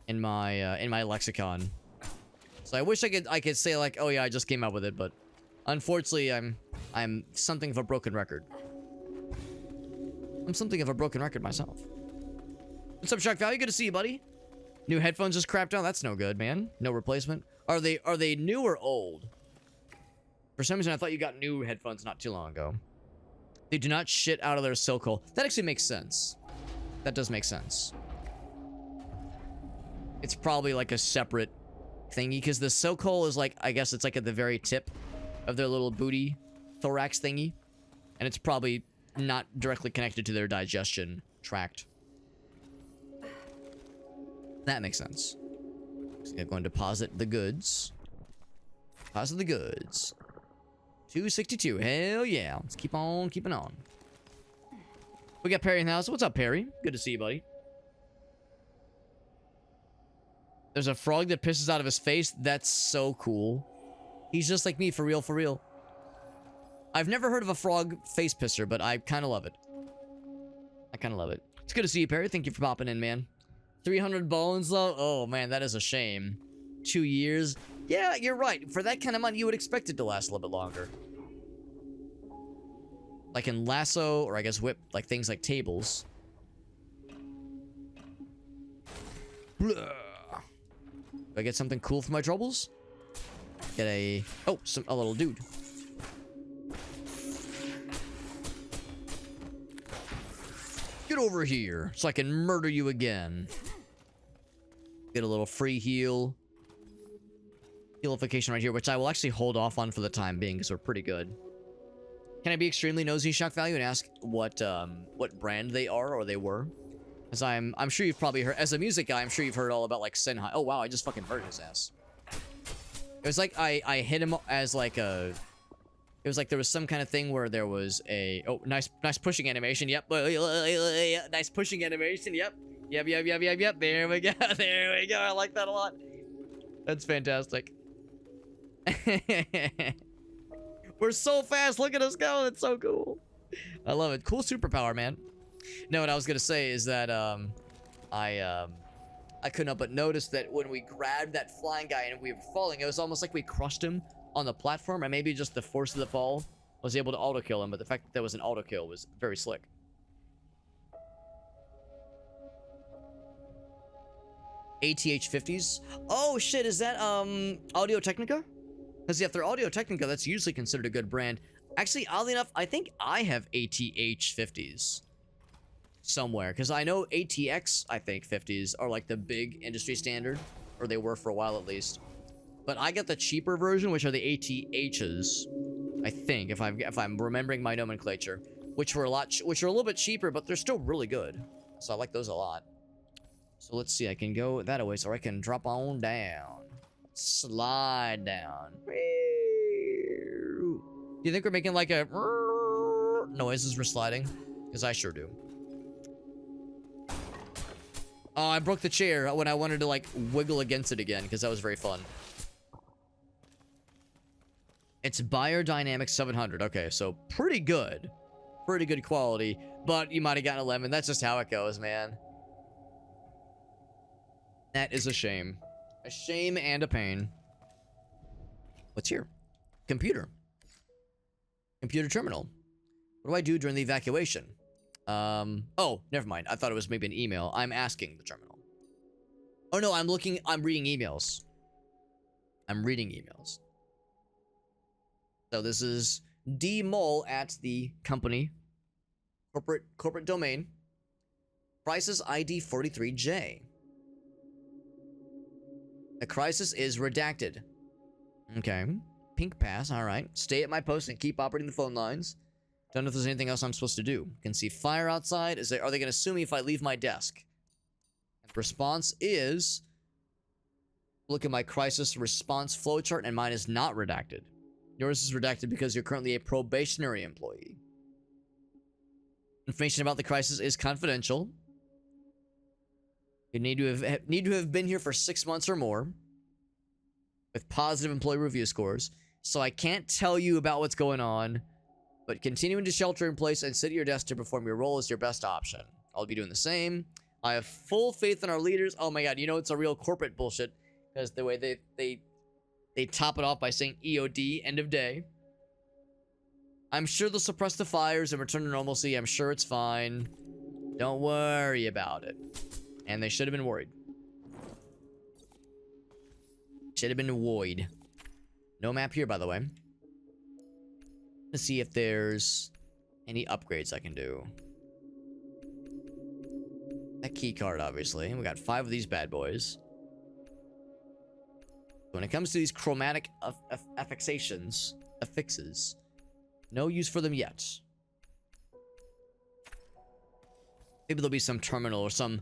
in my lexicon. So I wish I could say like, oh yeah, I just came up with it, but unfortunately I'm something of a broken record. I'm something of a broken record myself. What's up, Shock Value? Good to see you, buddy. New headphones just crapped out. That's no good, man. No replacement. Are they new or old? For some reason, I thought you got new headphones not too long ago. They do not shit out of their silk hole. That actually makes sense. That does make sense. It's probably like a separate thingy, because the silk hole is like, I guess it's like at the very tip of their little booty thorax thingy. And it's probably not directly connected to their digestion tract. That makes sense. So I'm going to deposit the goods. Deposit the goods. 262. Hell yeah. Let's keep on keeping on. We got Perry in the house. What's up, Perry? Good to see you, buddy. There's a frog that pisses out of his face. That's so cool. He's just like me, for real, for real. I've never heard of a frog face pisser, but I kind of love it. I kind of love it. It's good to see you, Perry. Thank you for popping in, man. 300 bones, though? Oh, man, that is a shame. 2 years? Yeah, you're right. For that kind of money, you would expect it to last a little bit longer. Like in Lasso, or I guess Whip, like things like tables. Blah. Do I get something cool for my troubles? Get a... Oh, a little dude. Get over here, so I can murder you again. Get a little free heal. Healification right here, which I will actually hold off on for the time being, because we're pretty good. Can I be extremely nosy, Shock Value, and ask what brand they are, or they were? As I'm sure you've probably heard, as a music guy, I'm sure you've heard all about, like, Senhai. Oh, wow, I just fucking murdered his ass. It was like, I hit him as, like, a... It was like there was some kind of thing where there was a... Oh, nice pushing animation, yep. Nice pushing animation, yep. Yep. There we go, there we go. I like that a lot. That's fantastic. We're so fast, look at us go. That's so cool. I love it. Cool superpower, man. No, what I was gonna say is that I couldn't help but notice that when we grabbed that flying guy and we were falling, it was almost like we crushed him on the platform, and maybe just the force of the fall was able to auto-kill him, but the fact that there was an auto-kill was very slick. ATH 50s. Oh shit, is that Audio Technica? Because yeah, if they're Audio Technica, that's usually considered a good brand. Actually, oddly enough, I think I have ATH 50s somewhere, because I know ATX, I think 50s are like the big industry standard, or they were for a while at least. But I got the cheaper version, which are the ATHs, I think, if I'm remembering my nomenclature, which are a little bit cheaper, but they're still really good. So I like those a lot. So let's see, I can go that way, so I can drop on down, slide down. Do you think we're making like a noise as we're sliding? Because I sure do. Oh, I broke the chair when I wanted to like wiggle against it again, because that was very fun. It's Biodynamic 700. Okay, so pretty good. Pretty good quality. But you might have gotten a lemon. That's just how it goes, man. That is a shame. A shame and a pain. What's here? Computer. Computer terminal. What do I do during the evacuation? Oh, never mind. I thought it was maybe an email. I'm asking the terminal. Oh no, I'm reading emails. I'm reading emails. So this is D Mole at the company. Corporate domain. Crisis ID 43J. The crisis is redacted. Okay. Pink pass, alright. Stay at my post and keep operating the phone lines. Don't know if there's anything else I'm supposed to do. Can see fire outside. Are they gonna sue me if I leave my desk? And response is, look at my crisis response flowchart, and mine is not redacted. Yours is redacted because you're currently a probationary employee. Information about the crisis is confidential. You need to have been here for 6 months or more with positive employee review scores. So I can't tell you about what's going on, but continuing to shelter in place and sit at your desk to perform your role is your best option. I'll be doing the same. I have full faith in our leaders. Oh my god, you know it's a real corporate bullshit, because the way they top it off by saying EOD, end of day. I'm sure they'll suppress the fires and return to normalcy. I'm sure it's fine. Don't worry about it. And they should have been worried. Should have been worried. No map here, by the way. Let's see if there's any upgrades I can do. That key card, obviously. We got 5 of these bad boys. When it comes to these chromatic affixes, no use for them yet. Maybe there'll be some terminal or some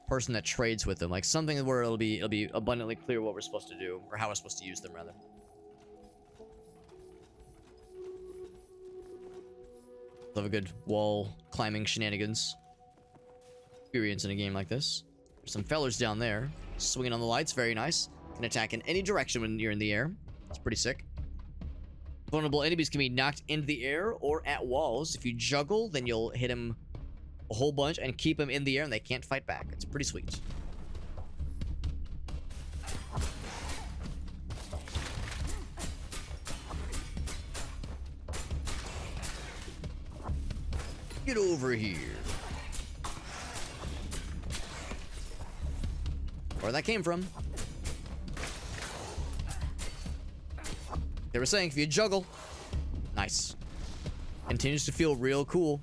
person that trades with them, like something where it'll be abundantly clear what we're supposed to do, or how we're supposed to use them, rather. Love a good wall climbing shenanigans experience in a game like this. There's some fellers down there swinging on the lights, very nice. Can attack in any direction when you're in the air. It's pretty sick. Vulnerable enemies can be knocked into the air or at walls. If you juggle, then you'll hit them a whole bunch and keep them in the air, and they can't fight back. It's pretty sweet. Get over here. Where that came from. They were saying if you juggle. Nice. Continues to feel real cool.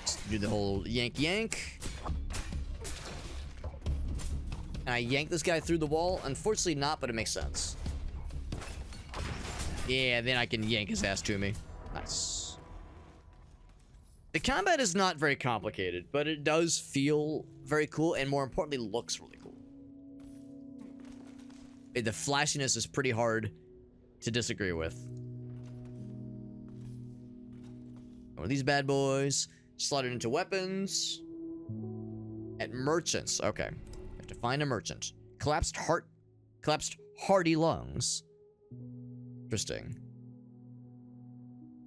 Just do the whole yank. And I yank this guy through the wall. Unfortunately not, but it makes sense. Yeah, then I can yank his ass to me. Nice. The combat is not very complicated, but it does feel very cool, and more importantly, looks really cool. The flashiness is pretty hard to disagree with. One of these bad boys. Slotted into weapons. At merchants. Okay. Have to find a merchant. Collapsed hardy lungs. Interesting.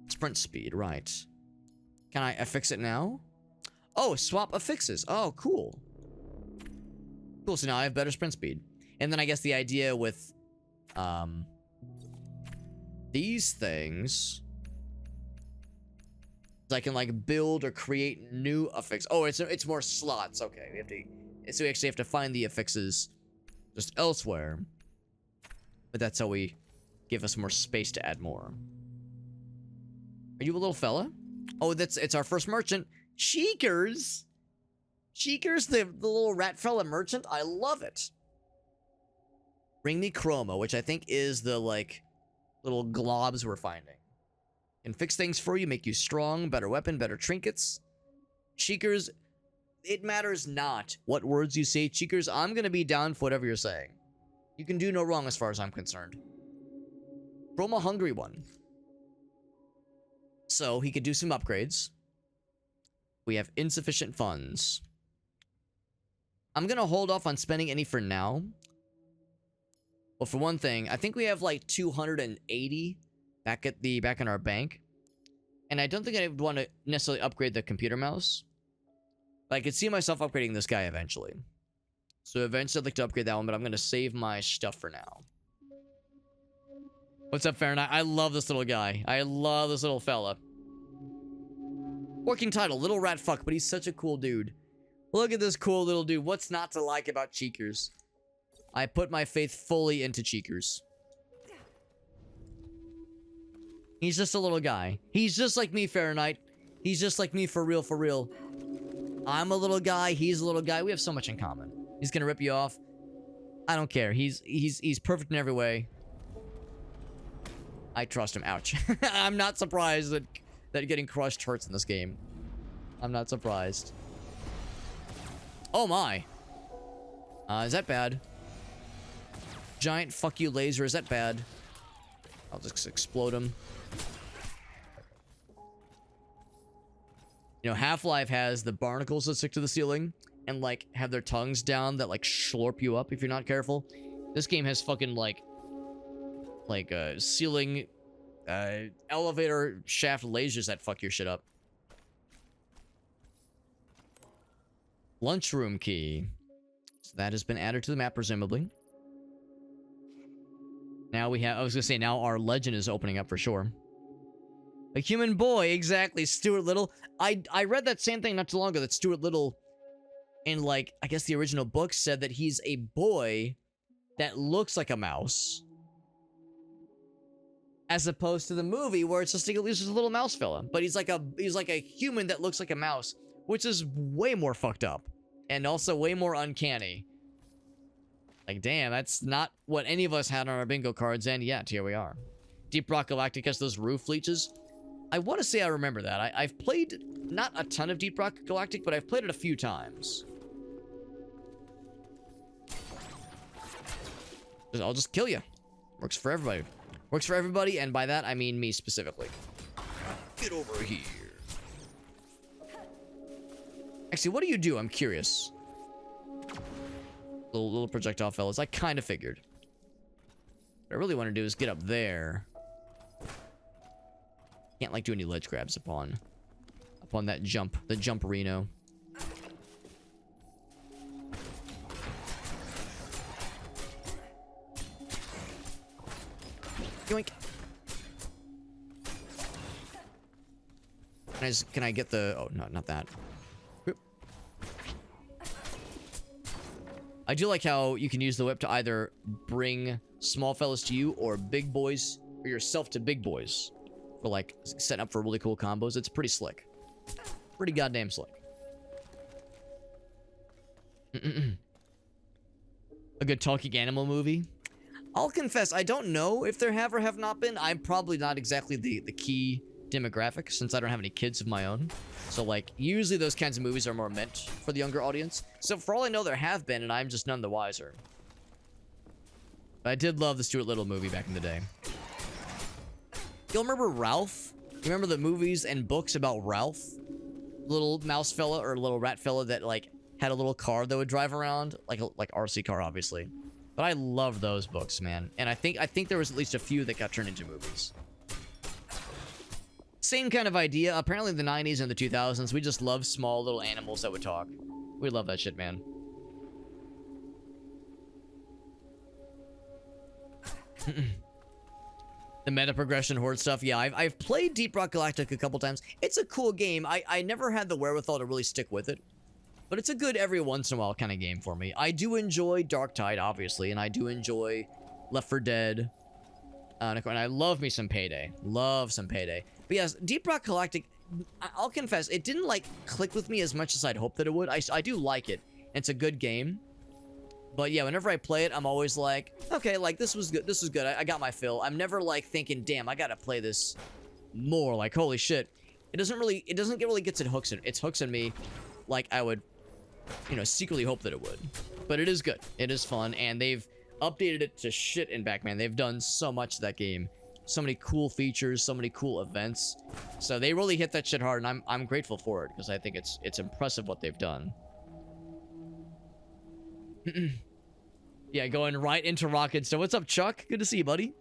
Sprint speed, right. Can I affix it now? Oh, swap affixes. Oh, cool. Cool, so now I have better sprint speed. And then I guess the idea with these things, So I can like build or create new affix. Oh, it's more slots. Okay, we have to. So we actually have to find the affixes just elsewhere. But that's how we give us more space to add more. Are you a little fella? Oh, it's our first merchant. Cheekers. Cheekers, the little rat fella merchant. I love it. Bring me chroma, which I think is the like little globs we're finding. Can fix things for you, make you strong, better weapon, better trinkets. Cheekers, it matters not what words you say. Cheekers, I'm gonna be down for whatever you're saying. You can do no wrong as far as I'm concerned. Chroma hungry one. So he could do some upgrades. We have insufficient funds. I'm gonna hold off on spending any for now. Well, for one thing, I think we have like 280 back in our bank. And I don't think I would want to necessarily upgrade the computer mouse. But I could see myself upgrading this guy eventually. So eventually I'd like to upgrade that one, but I'm gonna save my stuff for now. What's up, Fahrenheit? I love this little guy. I love this little fella. Working title, Little Rat Fuck, but he's such a cool dude. Look at this cool little dude. What's not to like about Cheekers? I put my faith fully into Cheekers. He's just a little guy. He's just like me, Fahrenheit. He's just like me for real, for real. I'm a little guy. He's a little guy. We have so much in common. He's gonna rip you off. I don't care. He's perfect in every way. I trust him. Ouch. I'm not surprised that getting crushed hurts in this game. I'm not surprised. Oh my. Is that bad? Giant fuck you laser. Is that bad? I'll just explode him. You know, Half-Life has the barnacles that stick to the ceiling and like have their tongues down that like slurp you up if you're not careful. This game has fucking like ceiling elevator shaft lasers that fuck your shit up. Lunchroom key. So that has been added to the map, presumably. Now we have, I was gonna say, now our legend is opening up for sure. A human boy, exactly, Stuart Little. I read that same thing not too long ago, that Stuart Little, in like, I guess the original book said that he's a boy that looks like a mouse. As opposed to the movie where it's just a little mouse fella. But he's like a human that looks like a mouse, which is way more fucked up. And also way more uncanny. Like, damn, that's not what any of us had on our bingo cards, and yet, here we are. Deep Rock Galactic has those roof leeches. I want to say I remember that. I've played not a ton of Deep Rock Galactic, but I've played it a few times. I'll just kill you. Works for everybody. Works for everybody, and by that, I mean me specifically. Get over here. Actually, what do you do? I'm curious. Little projectile fellas. I kind of figured. What I really want to do is get up there. Can't like do any ledge grabs upon that jump. The jump Reno. Yoink. Can I get the... Oh, no, not that. I do like how you can use the whip to either bring small fellas to you or big boys, or yourself to big boys. For like setting up for really cool combos. It's pretty slick. Pretty goddamn slick. A good talking animal movie. I'll confess, I don't know if there have or have not been. I'm probably not exactly the key demographic since I don't have any kids of my own. So like, usually those kinds of movies are more meant for the younger audience. So for all I know, there have been, and I'm just none the wiser. But I did love the Stuart Little movie back in the day. You'll remember Ralph? You remember the movies and books about Ralph? Little mouse fella or little rat fella that like had a little car that would drive around, like RC car, obviously. But I love those books, man. And I think there was at least a few that got turned into movies. Same kind of idea. Apparently in the 90s and the 2000s, we just loved small little animals that would talk. We love that shit, man. The meta progression horde stuff, yeah, I've played Deep Rock Galactic a couple times. It's a cool game. I never had the wherewithal to really stick with it, but it's a good every once in a while kind of game for me. I do enjoy Darktide, obviously, and I do enjoy Left 4 Dead, and I love me some Payday. Love some Payday. But yes, Deep Rock Galactic, I'll confess, it didn't like click with me as much as I'd hoped that it would. I do like it. It's a good game. But yeah, whenever I play it, I'm always like, okay, like, this was good. This was good. I got my fill. I'm never, like, thinking, damn, I gotta play this more. Like, holy shit. It doesn't really get its hooks in me like I would, you know, secretly hope that it would. But it is good. It is fun. And they've updated it to shit in back, man. They've done so much to that game. So many cool features, so many cool events. So they really hit that shit hard, and I'm grateful for it, because I think it's impressive what they've done. Yeah, going right into Rocket. So what's up, Chuck? Good to see you, buddy.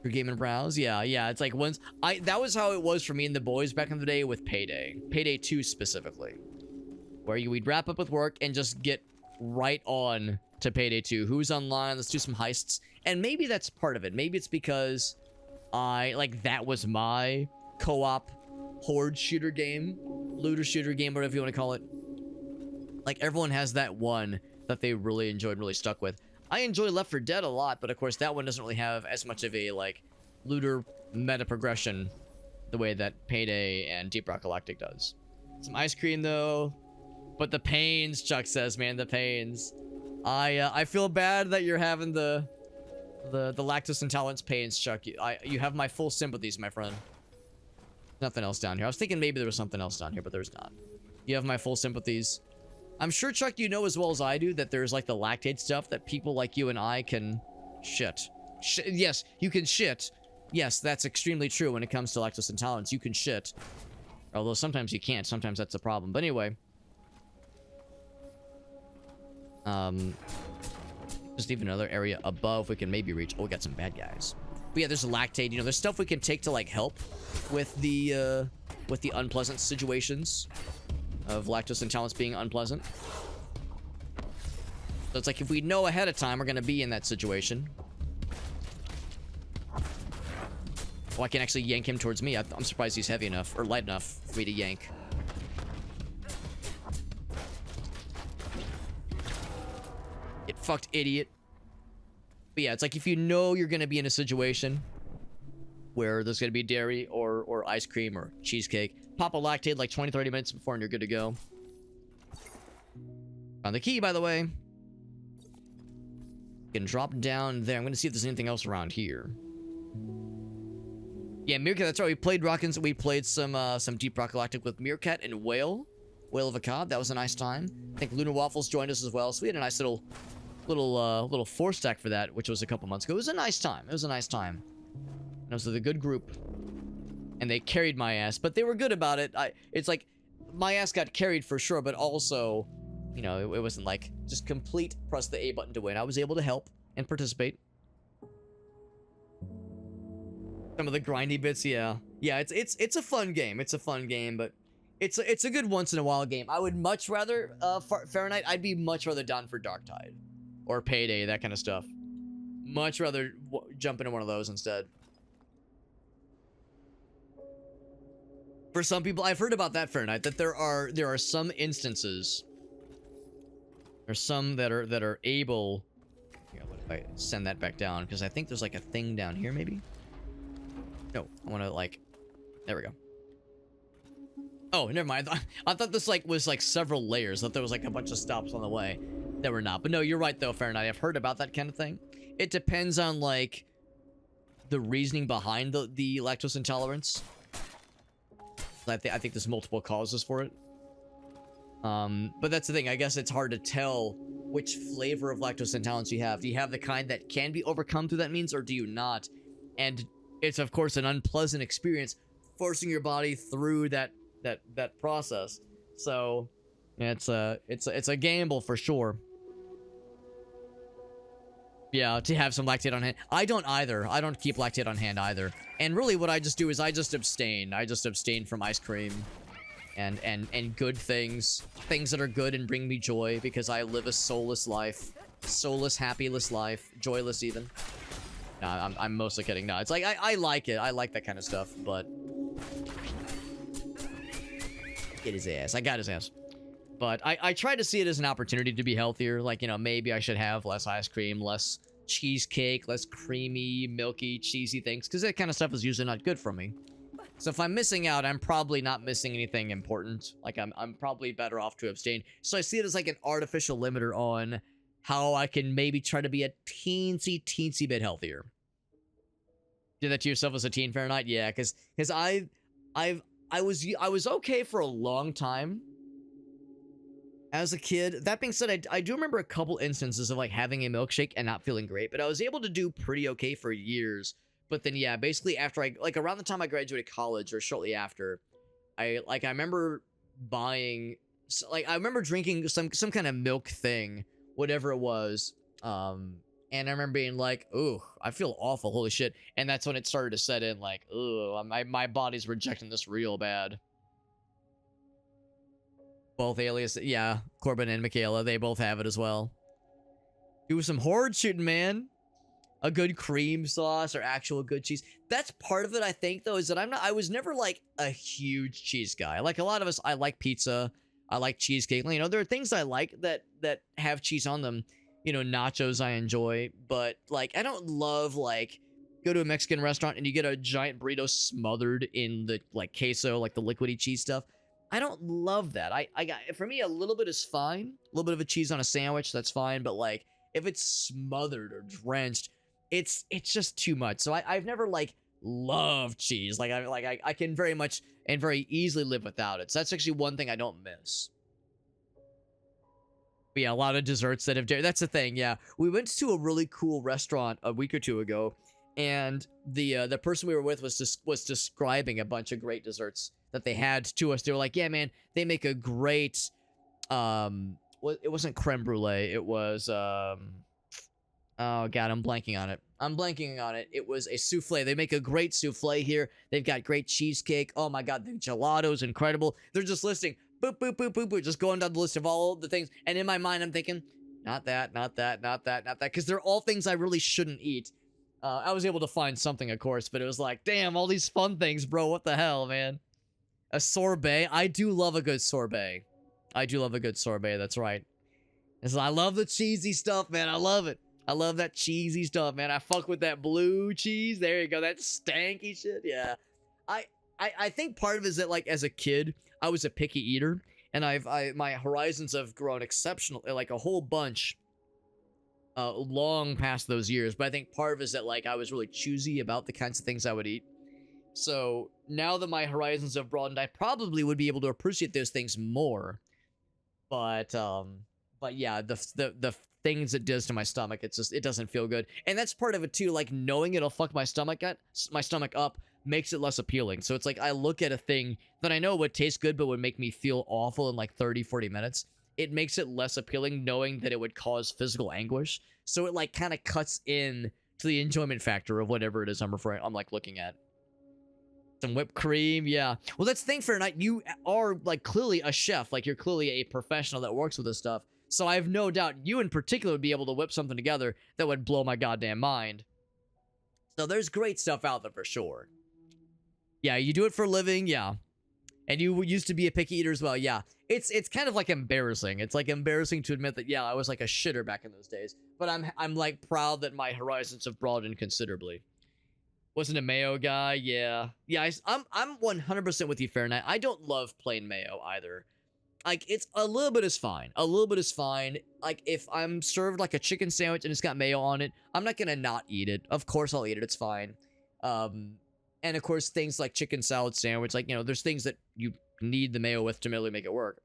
For Game and Browse. Yeah. It's like once that was how it was for me and the boys back in the day with Payday. Payday 2 specifically. Where we'd wrap up with work and just get right on to Payday 2. Who's online? Let's do some heists. And maybe that's part of it. Maybe it's because that was my co-op horde shooter game, looter shooter game, whatever you want to call it. Like, everyone has that one that they really enjoyed, really stuck with. I enjoy Left 4 Dead a lot, but of course that one doesn't really have as much of a, like, looter meta progression the way that Payday and Deep Rock Galactic does. Some ice cream, though. But the pains, Chuck says, man, the pains. I feel bad that you're having the lactose intolerance pains, Chuck. You have my full sympathies, my friend. Nothing else down here. I was thinking maybe there was something else down here, but there's not. You have my full sympathies. I'm sure, Chuck, you know as well as I do that there's, like, the lactate stuff that people like you and I can shit. Yes, you can shit. Yes, that's extremely true when it comes to lactose intolerance. You can shit. Although sometimes you can't. Sometimes that's a problem. But anyway. Just even another area above we can maybe reach. Oh, we got some bad guys. But yeah, there's lactate. You know, there's stuff we can take to, like, help with the unpleasant situations of lactose intolerance being unpleasant. So it's like, if we know ahead of time we're going to be in that situation. Oh, I can actually yank him towards me. I'm surprised he's heavy enough, or light enough for me to yank. Get fucked, idiot. But yeah, it's like, if you know you're going to be in a situation where there's going to be dairy or ice cream or cheesecake, pop a lactate like 20-30 minutes before and you're good to go. Found the key, by the way. You can drop down there. I'm going to see if there's anything else around here. Yeah, Meerkat, that's right. We played Rockins. We played some Deep Rock Galactic with Meerkat and Whale of a Cobb. That was a nice time. I think Lunar Waffles joined us as well. So we had a nice little 4-stack for that, which was a couple months ago. It was a nice time. It was a nice time. And it was with a good group. And they carried my ass, but they were good about it. It's like, my ass got carried for sure, but also, you know, it wasn't like just complete press the A button to win. I was able to help and participate. Some of the grindy bits, yeah. Yeah, it's a fun game. It's a fun game, but it's a good once in a while game. I would much rather, Fahrenheit, I'd be much rather down for Darktide. Or Payday, that kind of stuff. Much rather jump into one of those instead. For some people, I've heard about that, Fahrenheit, that there are some instances. There's some that are able. Yeah, what if I send that back down? Because I think there's like a thing down here, maybe. No, I want to like. There we go. Oh, never mind. I thought this was several layers. I thought there was like a bunch of stops on the way. There were not. But no, you're right though, Fahrenheit. I've heard about that kind of thing. It depends on like the reasoning behind the lactose intolerance. I think there's multiple causes for it. But that's the thing. I guess it's hard to tell which flavor of lactose intolerance you have. Do you have the kind that can be overcome through that means, or do you not? And it's of course an unpleasant experience, forcing your body through that process. So it's a gamble for sure. Yeah, to have some lactate on hand. I don't either. I don't keep lactate on hand either. And really what I just do is I just abstain. I just abstain from ice cream and good things. Things that are good and bring me joy, because I live a soulless life. Soulless, happyless life. Joyless even. No, I'm mostly kidding. No, it's like, I like it. I like that kind of stuff, but... Get his ass. I got his ass. But I try to see it as an opportunity to be healthier. Like, you know, maybe I should have less ice cream, less cheesecake, less creamy, milky, cheesy things, because that kind of stuff is usually not good for me. So if I'm missing out, I'm probably not missing anything important. Like, I'm probably better off to abstain. So I see it as like an artificial limiter on how I can maybe try to be a teensy bit healthier. Do that to yourself as a teen, Fahrenheit? Yeah, because I was okay for a long time as a kid. That being said, I do remember a couple instances of like having a milkshake and not feeling great, but I was able to do pretty okay for years. But then, yeah, basically after like around the time I graduated college or shortly after, I remember buying, like, I remember drinking some kind of milk thing, whatever it was. And I remember being like, ooh, I feel awful, holy shit. And that's when it started to set in, like, ooh, my body's rejecting this real bad. Both Alias, yeah, Corbin and Michaela, they both have it as well. Do some horde shooting, man. A good cream sauce or actual good cheese. That's part of it, I think, though, is that I was never, like, a huge cheese guy. Like, a lot of us, I like pizza, I like cheesecake. You know, there are things I like that have cheese on them. You know, nachos I enjoy, but, like, I don't love, like, go to a Mexican restaurant and you get a giant burrito smothered in the, like, queso, like the liquidy cheese stuff. I don't love that. For me, a little bit is fine. A little bit of a cheese on a sandwich, that's fine, but, like, if it's smothered or drenched, it's just too much. So I've never, like, loved cheese. Like, I can very much and very easily live without it. So that's actually one thing I don't miss. But yeah, a lot of desserts that have dairy. That's the thing, yeah. We went to a really cool restaurant a week or two ago, and the person we were with was describing a bunch of great desserts that they had to us. They were like, yeah, man, they make a great, it wasn't creme brulee, it was, oh god, I'm blanking on it. It was a souffle. They make a great souffle here. They've got great cheesecake. Oh my god, the gelato's incredible. They're just listing boop, boop, boop, boop, boop, just going down the list of all the things. And in my mind, I'm thinking, not that, because they're all things I really shouldn't eat. I was able to find something, of course, but it was like, damn, all these fun things, bro. What the hell, man? A sorbet. I do love a good sorbet. That's right. I love the cheesy stuff, man. I love it. I love that cheesy stuff, man. I fuck with that blue cheese. There you go. That stanky shit. Yeah. I think part of it is that, like, as a kid, I was a picky eater, and my horizons have grown exceptional, like a whole bunch, long past those years. But I think part of it is that, like, I was really choosy about the kinds of things I would eat. So now that my horizons have broadened, I probably would be able to appreciate those things more. But yeah, the things it does to my stomach, it doesn't feel good. And that's part of it too, like, knowing it'll fuck my stomach up makes it less appealing. So it's like, I look at a thing that I know would taste good but would make me feel awful in like 30-40 minutes. It makes it less appealing knowing that it would cause physical anguish. So it, like, kind of cuts in to the enjoyment factor of whatever it is I'm like looking at. Some whipped cream, yeah. Well, that's the thing, Fahrenheit. You are, like, clearly a chef. Like, you're clearly a professional that works with this stuff. So I have no doubt you in particular would be able to whip something together that would blow my goddamn mind. So there's great stuff out there for sure. Yeah, you do it for a living, yeah. And you used to be a picky eater as well, yeah. It's kind of like embarrassing. It's like embarrassing to admit that, yeah, I was like a shitter back in those days. But I'm like proud that my horizons have broadened considerably. Wasn't a mayo guy, yeah. Yeah, I'm 100% with you, Fahrenheit. I don't love plain mayo either. Like, it's a little bit is fine. Like, if I'm served like a chicken sandwich and it's got mayo on it, I'm not gonna not eat it. Of course I'll eat it, it's fine. And of course, things like chicken salad sandwich, like, you know, there's things that you need the mayo with to really make it work.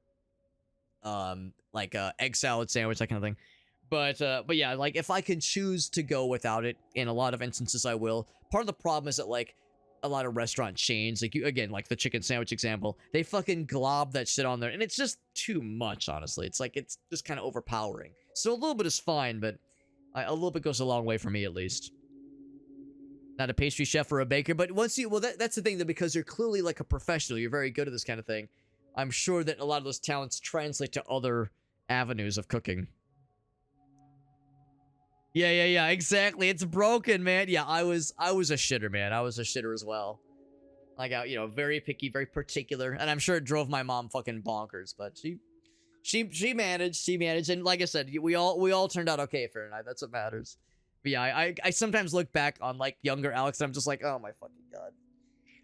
Like egg salad sandwich, that kind of thing. But yeah, like, if I can choose to go without it, in a lot of instances I will. Part of the problem is that, like, a lot of restaurant chains, like, again, like the chicken sandwich example, they fucking glob that shit on there, and it's just too much, honestly. It's like, it's just kind of overpowering. So a little bit is fine, but a little bit goes a long way for me, at least. Not a pastry chef or a baker, but once you, well, that's the thing, that because you're clearly like a professional, you're very good at this kind of thing, I'm sure that a lot of those talents translate to other avenues of cooking. Yeah, exactly. It's broken, man. Yeah, I was a shitter, man. I was a shitter as well. Like, very picky, very particular, and I'm sure it drove my mom fucking bonkers, but she managed, and like I said, we all turned out okay for tonight. That's what matters. But yeah, I sometimes look back on like younger Alex, and I'm just like, oh my fucking god.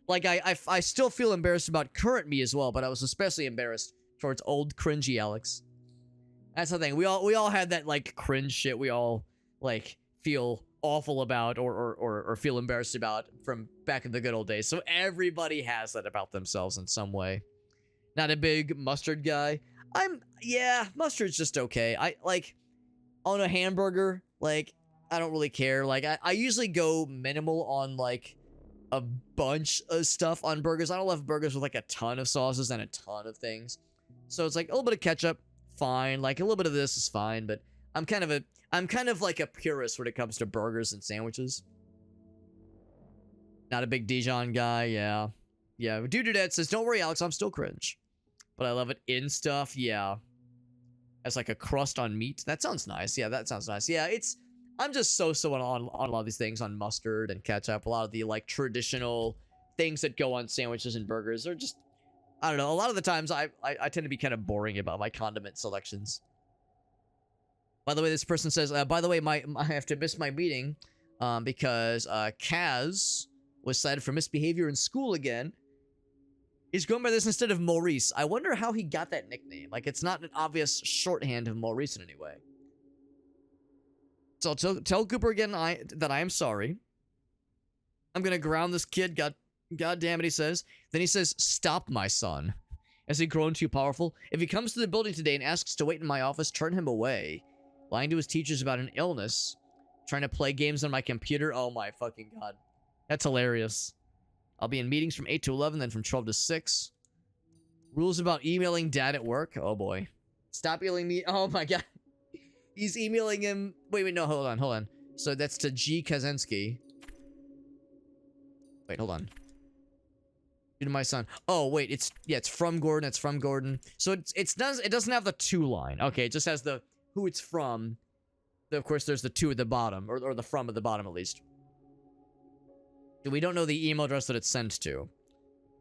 Like I still feel embarrassed about current me as well, but I was especially embarrassed towards old cringy Alex. That's the thing. We all had that like cringe shit we all like feel awful about or feel embarrassed about from back in the good old days. So everybody has that about themselves in some way. Not a big mustard guy. Mustard's just okay. I like on a hamburger, like I don't really care. Like I usually go minimal on like a bunch of stuff on burgers. I don't love burgers with like a ton of sauces and a ton of things. So it's like a little bit of ketchup, fine. Like a little bit of this is fine, but I'm kind of like a purist when it comes to burgers and sandwiches. Not a big Dijon guy, yeah. Yeah, Dudadette says, don't worry, Alex, I'm still cringe. But I love it in stuff, yeah. As like a crust on meat. That sounds nice. Yeah, that sounds nice. Yeah, I'm just so on a lot of these things, on mustard and ketchup. A lot of the like traditional things that go on sandwiches and burgers are just, I don't know. A lot of the times I tend to be kind of boring about my condiment selections. By the way, this person says, by the way, I have to miss my meeting because Kaz was cited for misbehavior in school again. He's going by this instead of Maurice. I wonder how he got that nickname. Like, it's not an obvious shorthand of Maurice in any way. So tell Cooper again that I am sorry. I'm gonna ground this kid. God damn it, he says. Then he says, stop, my son. Has he grown too powerful? If he comes to the building today and asks to wait in my office, turn him away. Lying to his teachers about an illness. Trying to play games on my computer. Oh my fucking god. That's hilarious. I'll be in meetings from 8 to 11, then from 12 to 6. Rules about emailing dad at work. Oh boy. Stop emailing me. Oh my god. He's emailing him. Wait, no, hold on. So that's to G. Kaczynski. Wait, hold on. To my son. Oh, wait, it's from Gordon. It's from Gordon. So it doesn't have the to line. Okay, it just has the who it's from. Of course, there's the to at the bottom, or the from at the bottom at least. We don't know the email address that it's sent to.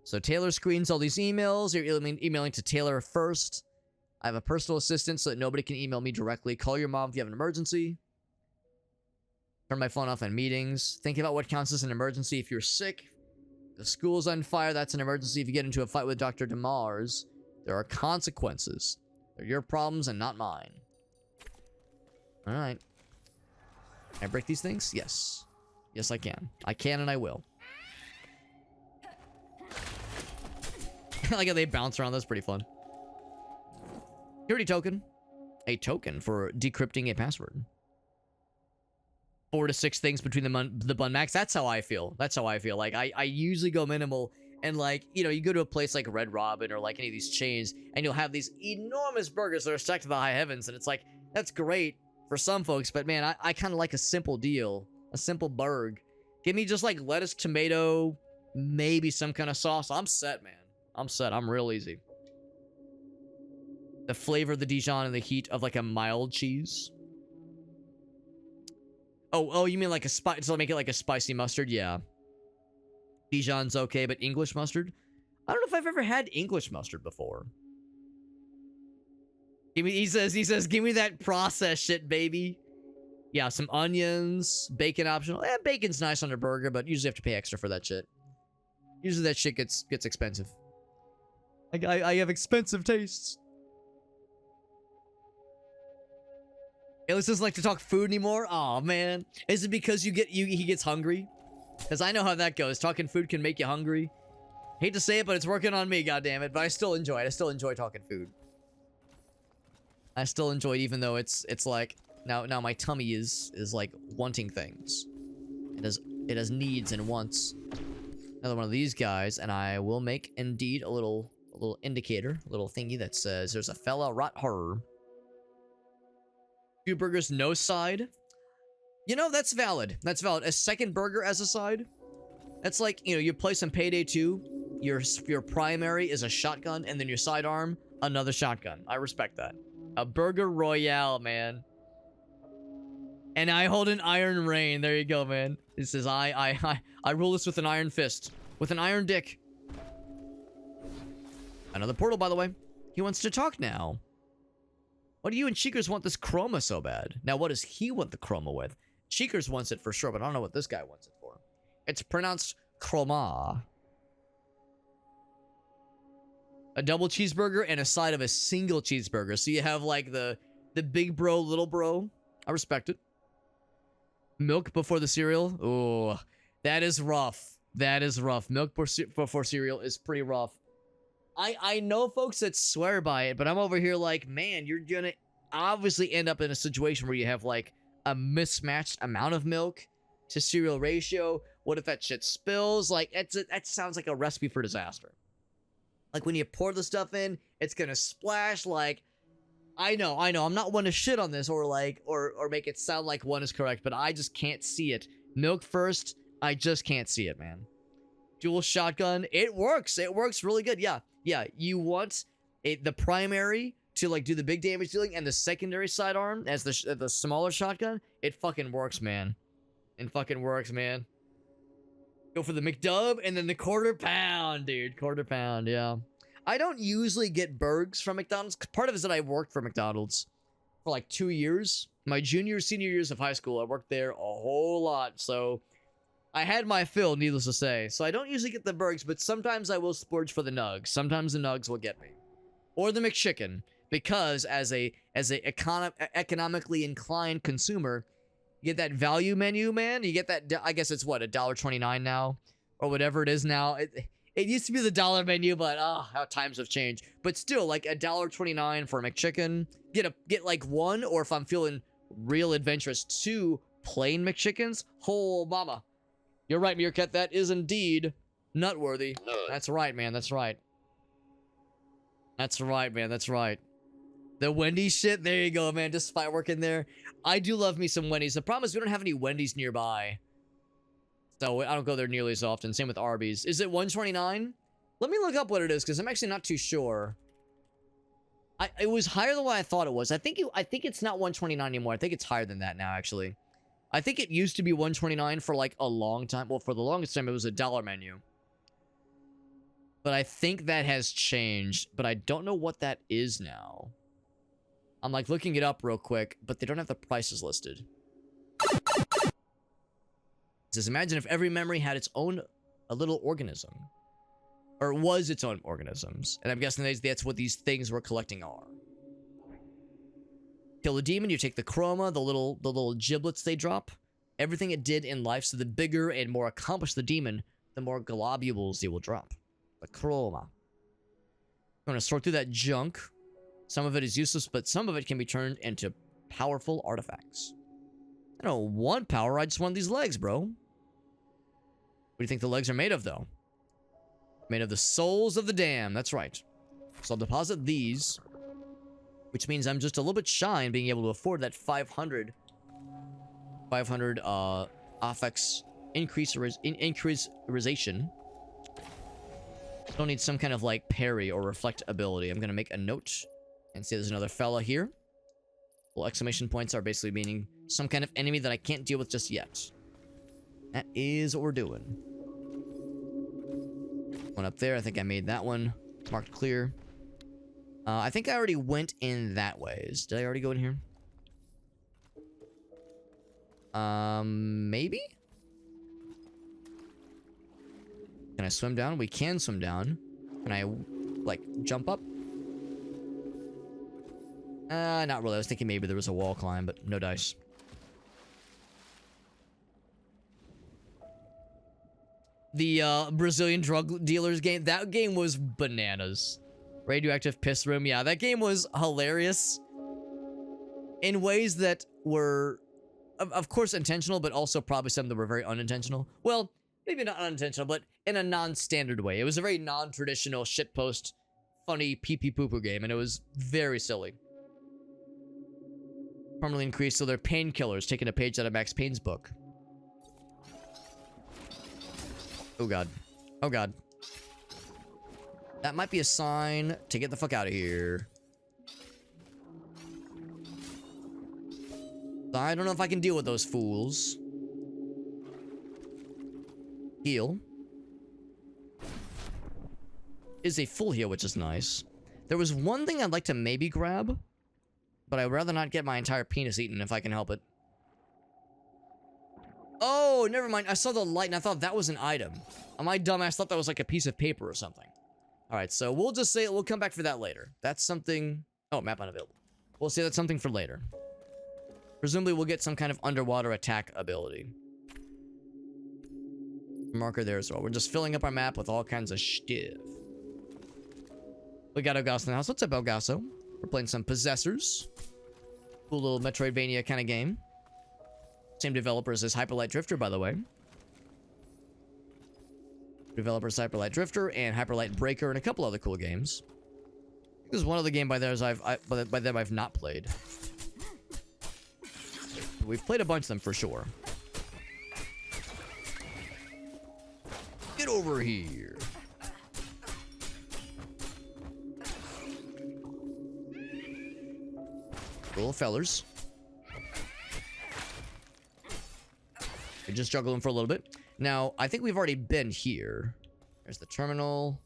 So Taylor screens all these emails. You're emailing to Taylor first. I have a personal assistant so that nobody can email me directly. Call your mom if you have an emergency. Turn my phone off in meetings. Think about what counts as an emergency if you're sick. The school's on fire, that's an emergency. If you get into a fight with Dr. DeMars, there are consequences. They're your problems and not mine. Alright. Can I break these things? Yes. Yes, I can. I can and I will. I like how they bounce around. That's pretty fun. Security token. A token for decrypting a password. 4 to 6 things between the bun max. That's how I feel. That's how I feel. Like, I usually go minimal. And, like, you go to a place like Red Robin or, like, any of these chains, and you'll have these enormous burgers that are stacked to the high heavens. And it's like, that's great for some folks. But, man, I kind of like a simple deal. A simple burg. Give me just, like, lettuce, tomato, maybe some kind of sauce. I'm set, man. I'm set. I'm real easy. The flavor of the Dijon and the heat of, like, a mild cheese. Oh, you mean like a spice? So make it like a spicy mustard? Yeah. Dijon's okay, but English mustard? I don't know if I've ever had English mustard before. He says, give me that processed shit, baby. Yeah, some onions, bacon optional. Bacon's nice on a burger, but usually have to pay extra for that shit. Usually that shit gets expensive. I have expensive tastes. Alice doesn't like to talk food anymore. Aw, man. Is it because he gets hungry? Because I know how that goes. Talking food can make you hungry. Hate to say it, but it's working on me, goddammit. But I still enjoy it. I still enjoy talking food. I still enjoy it, even though it's like now my tummy is like wanting things. It has needs and wants. Another one of these guys, and I will make indeed a little indicator, a little thingy that says there's a fella right here. 2 burgers, no side. You know, that's valid. That's valid. A second burger as a side. That's like, you play some Payday 2. Your primary is a shotgun, and then your sidearm, another shotgun. I respect that. A burger royale, man. And I hold an iron reign. There you go, man. It says I rule this with an iron fist. With an iron dick. Another portal, by the way. He wants to talk now. Why do you and Cheekers want this chroma so bad? Now, what does he want the chroma with? Cheekers wants it for sure, but I don't know what this guy wants it for. It's pronounced chroma. A double cheeseburger and a side of a single cheeseburger. So you have like the big bro, little bro. I respect it. Milk before the cereal. Oh, that is rough. That is rough. Milk before cereal is pretty rough. I know folks that swear by it, but I'm over here like, man, you're gonna obviously end up in a situation where you have like a mismatched amount of milk to cereal ratio. What if that shit spills? Like, that sounds like a recipe for disaster. Like, when you pour the stuff in, it's gonna splash. Like, I know. I'm not one to shit on this or like, or make it sound like one is correct, but I just can't see it. Milk first, I just can't see it, man. Dual shotgun, it works. It works really good. Yeah. You want the primary to like do the big damage dealing and the secondary sidearm as the smaller shotgun. It fucking works, man. It fucking works, man. Go for the McDub and then the quarter pound, dude. Quarter pound, yeah. I don't usually get burgers from McDonald's. Part of it is that I worked for McDonald's for like 2 years. My senior years of high school, I worked there a whole lot. So I had my fill, needless to say. So I don't usually get the burgers, but sometimes I will splurge for the nugs. Sometimes the nugs will get me. Or the McChicken. Because as a economically inclined consumer, you get that value menu, man. You get that, I guess it's what, $1.29 now? Or whatever it is now. It used to be the dollar menu, but how times have changed. But still, like $1.29 for a McChicken. Get like one, or if I'm feeling real adventurous, 2 plain McChickens. Oh, mama. You're right, Meerkat. That is indeed nutworthy. That's right, man. That's right. That's right, man. That's right. The Wendy's shit. There you go, man. Just firework in there. I do love me some Wendy's. The problem is we don't have any Wendy's nearby. So I don't go there nearly as often. Same with Arby's. Is it $1.29? Let me look up what it is, because I'm actually not too sure. It was higher than what I thought it was. I think it's not $1.29 anymore. I think it's higher than that now, actually. I think it used to be $1.29 for like a long time. Well, for the longest time, it was a dollar menu. But I think that has changed. But I don't know what that is now. I'm like looking it up real quick, but they don't have the prices listed. It says, imagine if every memory had its own a little organism. Or was its own organisms. And I'm guessing that's what these things we're collecting are. Kill the demon, you take the chroma, the little giblets they drop. Everything it did in life, so the bigger and more accomplished the demon, the more globules they will drop. The chroma. I'm gonna sort through that junk. Some of it is useless, but some of it can be turned into powerful artifacts. I don't want power, I just want these legs, bro. What do you think the legs are made of, though? Made of the souls of the damned, that's right. So I'll deposit these, which means I'm just a little bit shy in being able to afford that 500 affects increaserization. Don't need some kind of like parry or reflect ability. I'm gonna make a note and say there's another fella here. Well, exclamation points are basically meaning some kind of enemy that I can't deal with just yet. That is what we're doing. One up there. I think I made that one marked clear. I think I already went in that ways. Did I already go in here? Maybe? Can I swim down? We can swim down. Can I, like, jump up? Not really. I was thinking maybe there was a wall climb, but no dice. The, Brazilian drug dealers game. That game was bananas. Radioactive piss room. Yeah, that game was hilarious. In ways that were, of course, intentional, but also probably some that were very unintentional. Well, maybe not unintentional, but in a non-standard way. It was a very non-traditional shitpost, funny pee-pee-poo-poo game, and it was very silly. Permanently increased, so they're painkillers, taking a page out of Max Payne's book. Oh god. Oh god. That might be a sign to get the fuck out of here. I don't know if I can deal with those fools. Heal. Is a full heal, which is nice. There was one thing I'd like to maybe grab, but I'd rather not get my entire penis eaten if I can help it. Oh, never mind. I saw the light and I thought that was an item. My dumbass thought that was like a piece of paper or something. Alright, so we'll just say we'll come back for that later. That's something... Oh, map unavailable. We'll say that's something for later. Presumably we'll get some kind of underwater attack ability. Marker there as well. We're just filling up our map with all kinds of stuff. We got Elgasso in the house. What's up, Elgasso? We're playing some Possessors. Cool little Metroidvania kind of game. Same developers as Hyper Light Drifter, by the way. Developers Hyper Light Drifter and Hyper Light Breaker and a couple other cool games. This is one other game by theirs by them I've not played. We've played a bunch of them for sure. Get over here. Little fellers. We just juggle them for a little bit. Now, I think we've already been here. There's the terminal.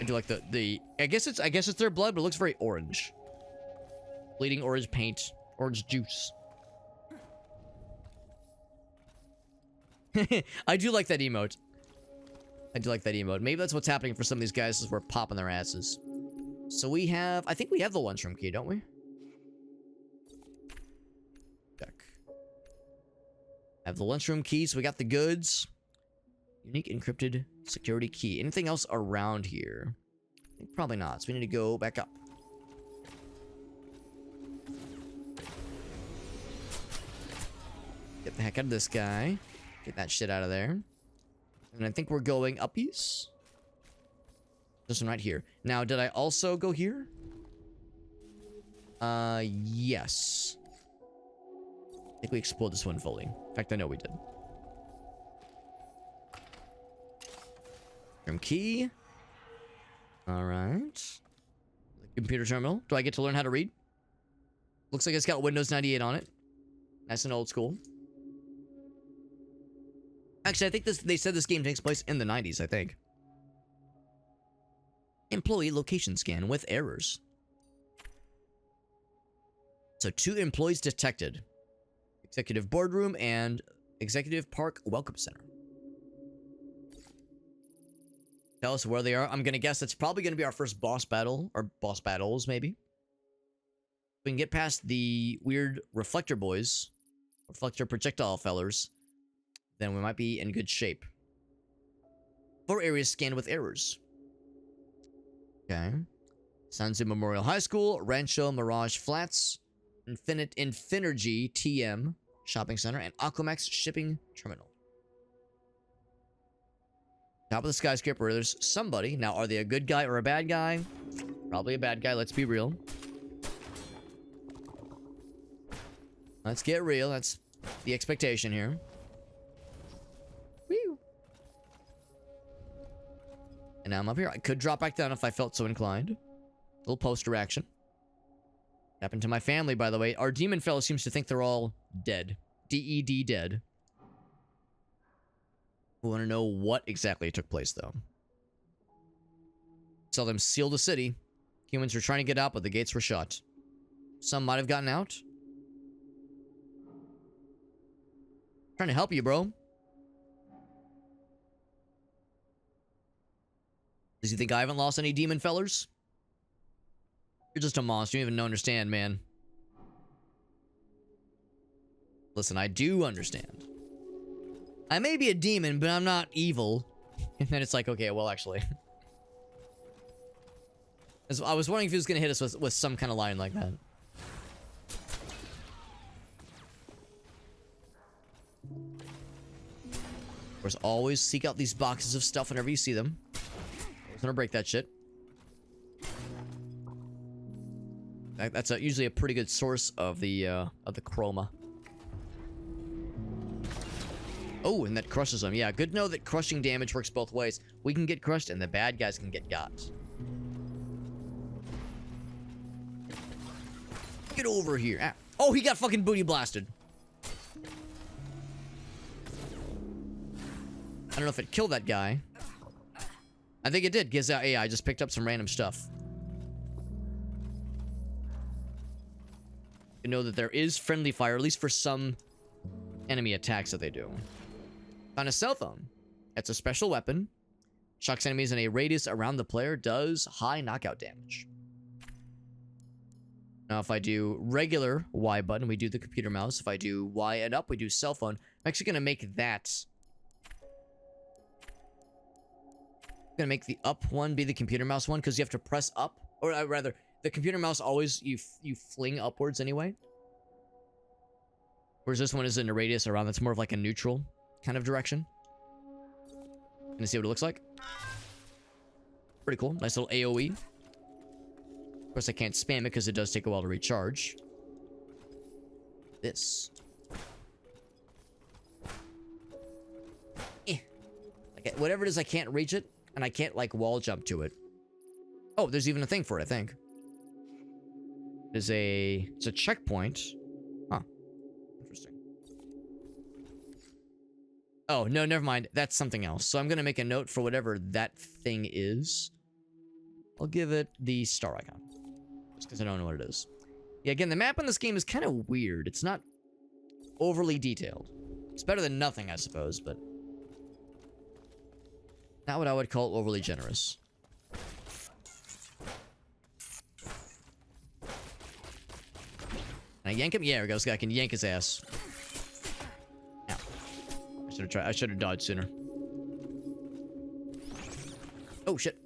I do like the I guess it's their blood, but it looks very orange. Bleeding orange paint, orange juice. I do like that emote. I do like that emote. Maybe that's what's happening for some of these guys is we're popping their asses. So we have... I think we have the lunchroom key, don't we? Check. Have the lunchroom key, so we got the goods. Unique encrypted security key. Anything else around here? I think probably not, so we need to go back up. Get the heck out of this guy. Get that shit out of there. And I think we're going uppies. This one right here. Now, did I also go here? Yes. I think we explored this one fully. In fact, I know we did. Room key. Alright. Computer terminal. Do I get to learn how to read? Looks like it's got Windows 98 on it. Nice and old school. Actually, I think they said this game takes place in the 90s, I think. Employee location scan with errors. So 2 employees detected. Executive boardroom and Executive Park Welcome Center. Tell us where they are. I'm going to guess it's probably going to be our first boss battle, or boss battles, maybe. If we can get past the weird reflector boys, reflector projectile fellers, then we might be in good shape. 4 areas scanned with errors. Okay. Sanzu Memorial High School, Rancho Mirage Flats, Infinergy TM Shopping Center, and Aquamax Shipping Terminal. Top of the skyscraper, there's somebody. Now, are they a good guy or a bad guy? Probably a bad guy, let's be real. Let's get real, that's the expectation here. Woo! And now I'm up here. I could drop back down if I felt so inclined. Little poster action. Happened to my family, by the way. Our demon fellow seems to think they're all dead. D-E-D dead. We want to know what exactly took place, though. Saw them seal the city. Humans were trying to get out, but the gates were shut. Some might have gotten out. Trying to help you, bro. Does he think I haven't lost any demon fellers? You're just a monster. You don't even understand, man. Listen, I do understand. I may be a demon, but I'm not evil. And then it's like, okay, well, actually. I was wondering if he was going to hit us with some kind of line like that. Of course, always seek out these boxes of stuff whenever you see them. I was going to break that shit. That's usually a pretty good source of the chroma. Oh, and that crushes them. Yeah, good to know that crushing damage works both ways. We can get crushed, and the bad guys can get got. Get over here. Ah. Oh, he got fucking booty blasted. I don't know if it killed that guy. I think it did, because I just picked up some random stuff. You know that there is friendly fire, at least for some enemy attacks that they do. Found a cell phone. It's a special weapon. Shocks enemies in a radius around the player. Does high knockout damage. Now, if I do regular Y button, we do the computer mouse. If I do Y and up, we do cell phone. I'm actually going to make that... I'm going to make the up one be the computer mouse one, because you have to press up. Or rather, the computer mouse always, you fling upwards anyway. Whereas this one is in a radius around. That's more of like a neutral kind of direction. Gonna see what it looks like. Pretty cool. Nice little AoE. Of course, I can't spam it because it does take a while to recharge. This. Like, whatever it is, I can't reach it. And I can't, like, wall jump to it. Oh, there's even a thing for it, I think. It's a checkpoint. Huh. Interesting. Oh, no, never mind. That's something else. So I'm going to make a note for whatever that thing is. I'll give it the star icon. Just because I don't know what it is. Yeah, again, the map in this game is kind of weird. It's not overly detailed. It's better than nothing, I suppose, but... not what I would call overly generous. Can I yank him? Yeah, there we go. This guy can yank his ass. Ow. I should have dodged sooner. Oh, shit.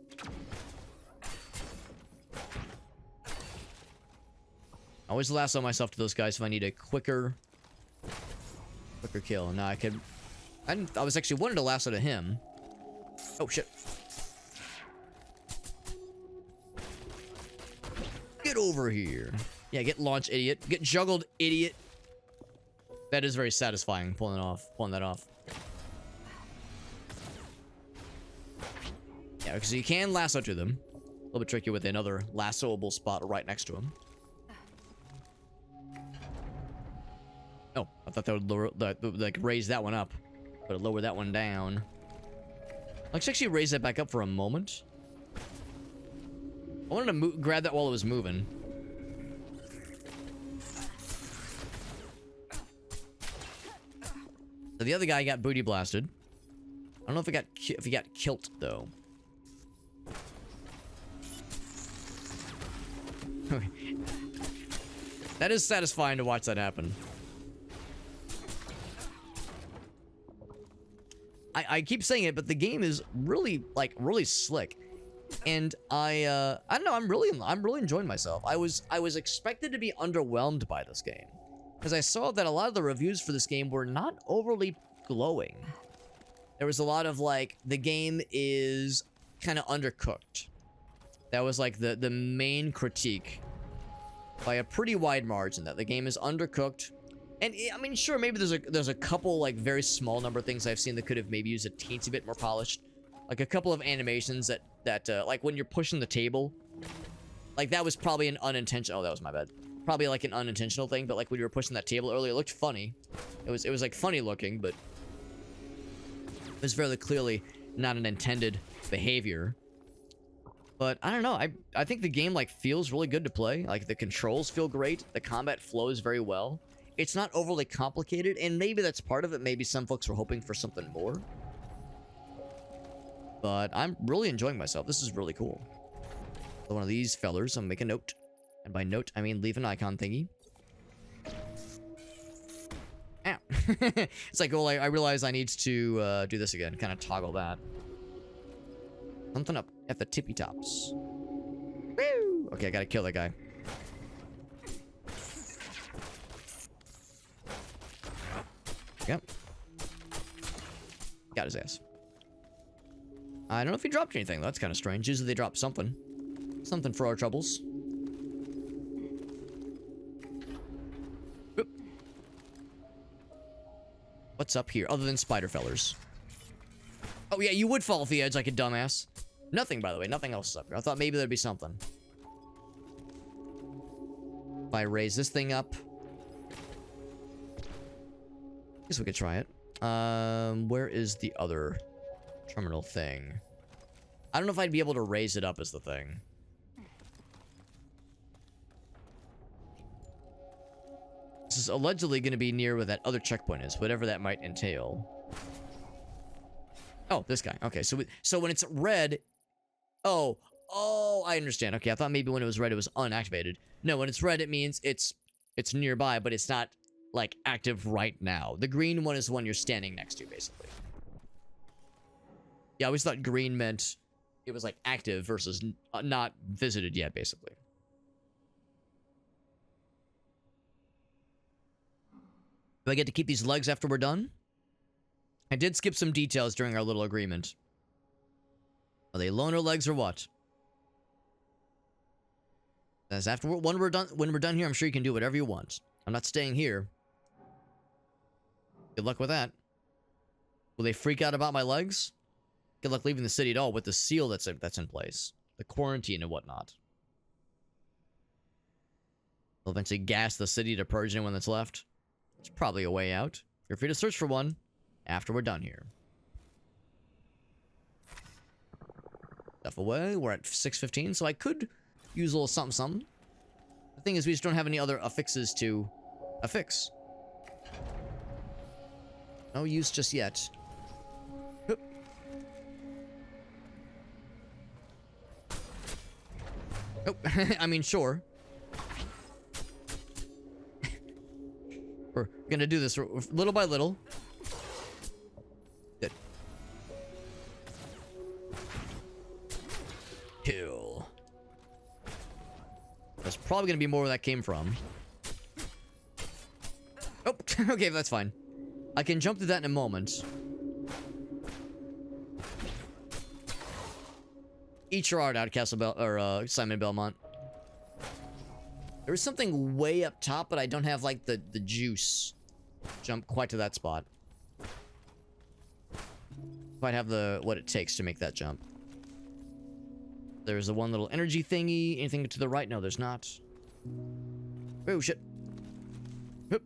I always lasso myself to those guys if I need a quicker kill. Now I could... I was actually wanted to lasso to him. Oh, shit. Get over here. Yeah, get launched, idiot. Get juggled, idiot. That is very satisfying, pulling that off. Yeah, because you can lasso to them. A little bit tricky with another lassoable spot right next to him. Oh, I thought that would lower, like, raise that one up. But it lowered that one down. Let's actually raise that back up for a moment. I wanted to grab that while it was moving. So the other guy got booty blasted. I don't know if he got killed though. That is satisfying to watch that happen. I keep saying it, but the game is really, like, really slick. And I don't know, I'm really enjoying myself. I was expected to be underwhelmed by this game, because I saw that a lot of the reviews for this game were not overly glowing. There was a lot of, like, the game is kind of undercooked. That was, like, the main critique by a pretty wide margin, that the game is undercooked. And, I mean, sure, maybe there's a couple, like, very small number of things I've seen that could have maybe used a teensy bit more polished. Like, a couple of animations that like, when you're pushing the table, like, that was probably an unintentional... oh, that was my bad. Probably, like, an unintentional thing, but, like, when you were pushing that table earlier, it looked funny. It was like, funny looking, but... it was very clearly not an intended behavior. But, I don't know, I think the game, like, feels really good to play. Like, the controls feel great. The combat flows very well. It's not overly complicated, and maybe that's part of it. Maybe some folks were hoping for something more. But I'm really enjoying myself. This is really cool. So one of these fellers, I'm making a note. And by note, I mean leave an icon thingy. Ow. It's like, well, I realize I need to do this again. Kind of toggle that. Something up at the tippy tops. Woo! Okay, I gotta kill that guy. Yep. Got his ass. I don't know if he dropped anything, though. That's kind of strange. Usually they drop something. Something for our troubles. Oop. What's up here, other than spider fellers? Oh, yeah, you would fall off the edge like a dumbass. Nothing, by the way. Nothing else is up here. I thought maybe there'd be something. I raise this thing up. Guess we could try it. Where is the other terminal thing? I don't know if I'd be able to raise it up as the thing. This is allegedly going to be near where that other checkpoint is, whatever that might entail. Oh, this guy. Okay, so when it's red... Oh, I understand. Okay, I thought maybe when it was red it was unactivated. No, when it's red it means it's nearby, but it's not, like, active right now. The green one is the one you're standing next to, basically. Yeah, I always thought green meant it was, like, active versus not visited yet, basically. Do I get to keep these legs after we're done? I did skip some details during our little agreement. Are they loner legs or what? As after when we're done here, I'm sure you can do whatever you want. I'm not staying here. Good luck with that. Will they freak out about my legs? Good luck leaving the city at all with the seal that's in place. The quarantine and whatnot. They'll eventually gas the city to purge anyone that's left. There's probably a way out. You're free to search for one after we're done here. Stuff away. We're at 6:15, so I could use a little something. The thing is, we just don't have any other affixes to affix. No use just yet. Oop. Oh, I mean, sure. We're gonna do this little by little. Good. Kill. That's probably gonna be more where that came from. Oh, okay, that's fine. I can jump to that in a moment. Eat your heart out, Simon Belmont. There was something way up top, but I don't have, like, the juice. Jump quite to that spot. Might have what it takes to make that jump. There's the one little energy thingy. Anything to the right? No, there's not. Oh, shit. Hup.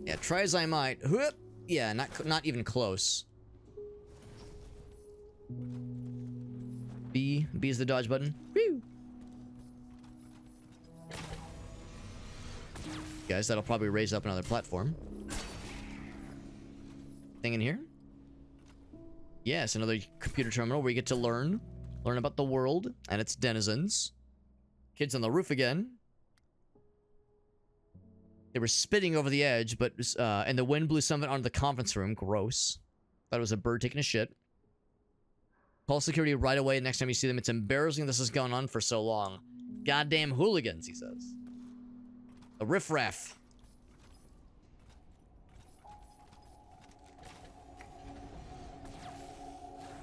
Yeah, try as I might. Whoop. Yeah, not even close. B is the dodge button. Woo. Guys, that'll probably raise up another platform. Thing in here? Yes, another computer terminal where you get to learn about the world and its denizens. Kids on the roof again. They were spitting over the edge, but and the wind blew some of it onto the conference room. Gross. Thought it was a bird taking a shit. Call security right away next time you see them. It's embarrassing this has gone on for so long. Goddamn hooligans, he says. A riffraff.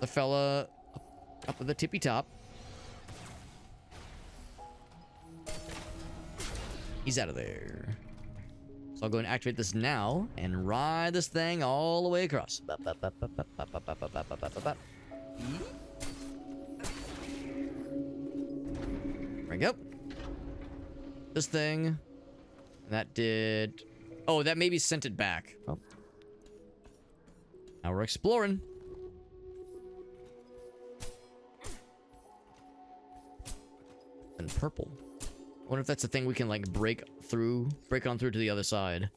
The fella up at the tippy top. He's out of there. So I'll go and activate this now and ride this thing all the way across. There we go. This thing. That did... Oh, that maybe sent it back. Oh. Now we're exploring. And purple. I wonder if that's a thing we can, like, break on through to the other side.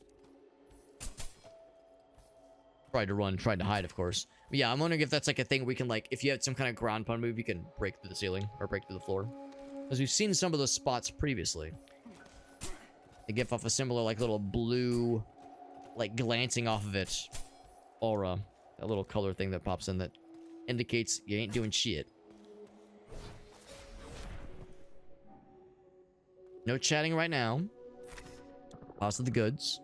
Tried to run, tried to hide, of course. But yeah, I'm wondering if that's, like, a thing we can, like, if you had some kind of ground pound move, you can break through the ceiling, or break through the floor. Because we've seen some of those spots previously. They give off a similar, like, little blue, like, glancing off of it aura. That little color thing that pops in that indicates you ain't doing shit. No chatting right now. Pause to the goods.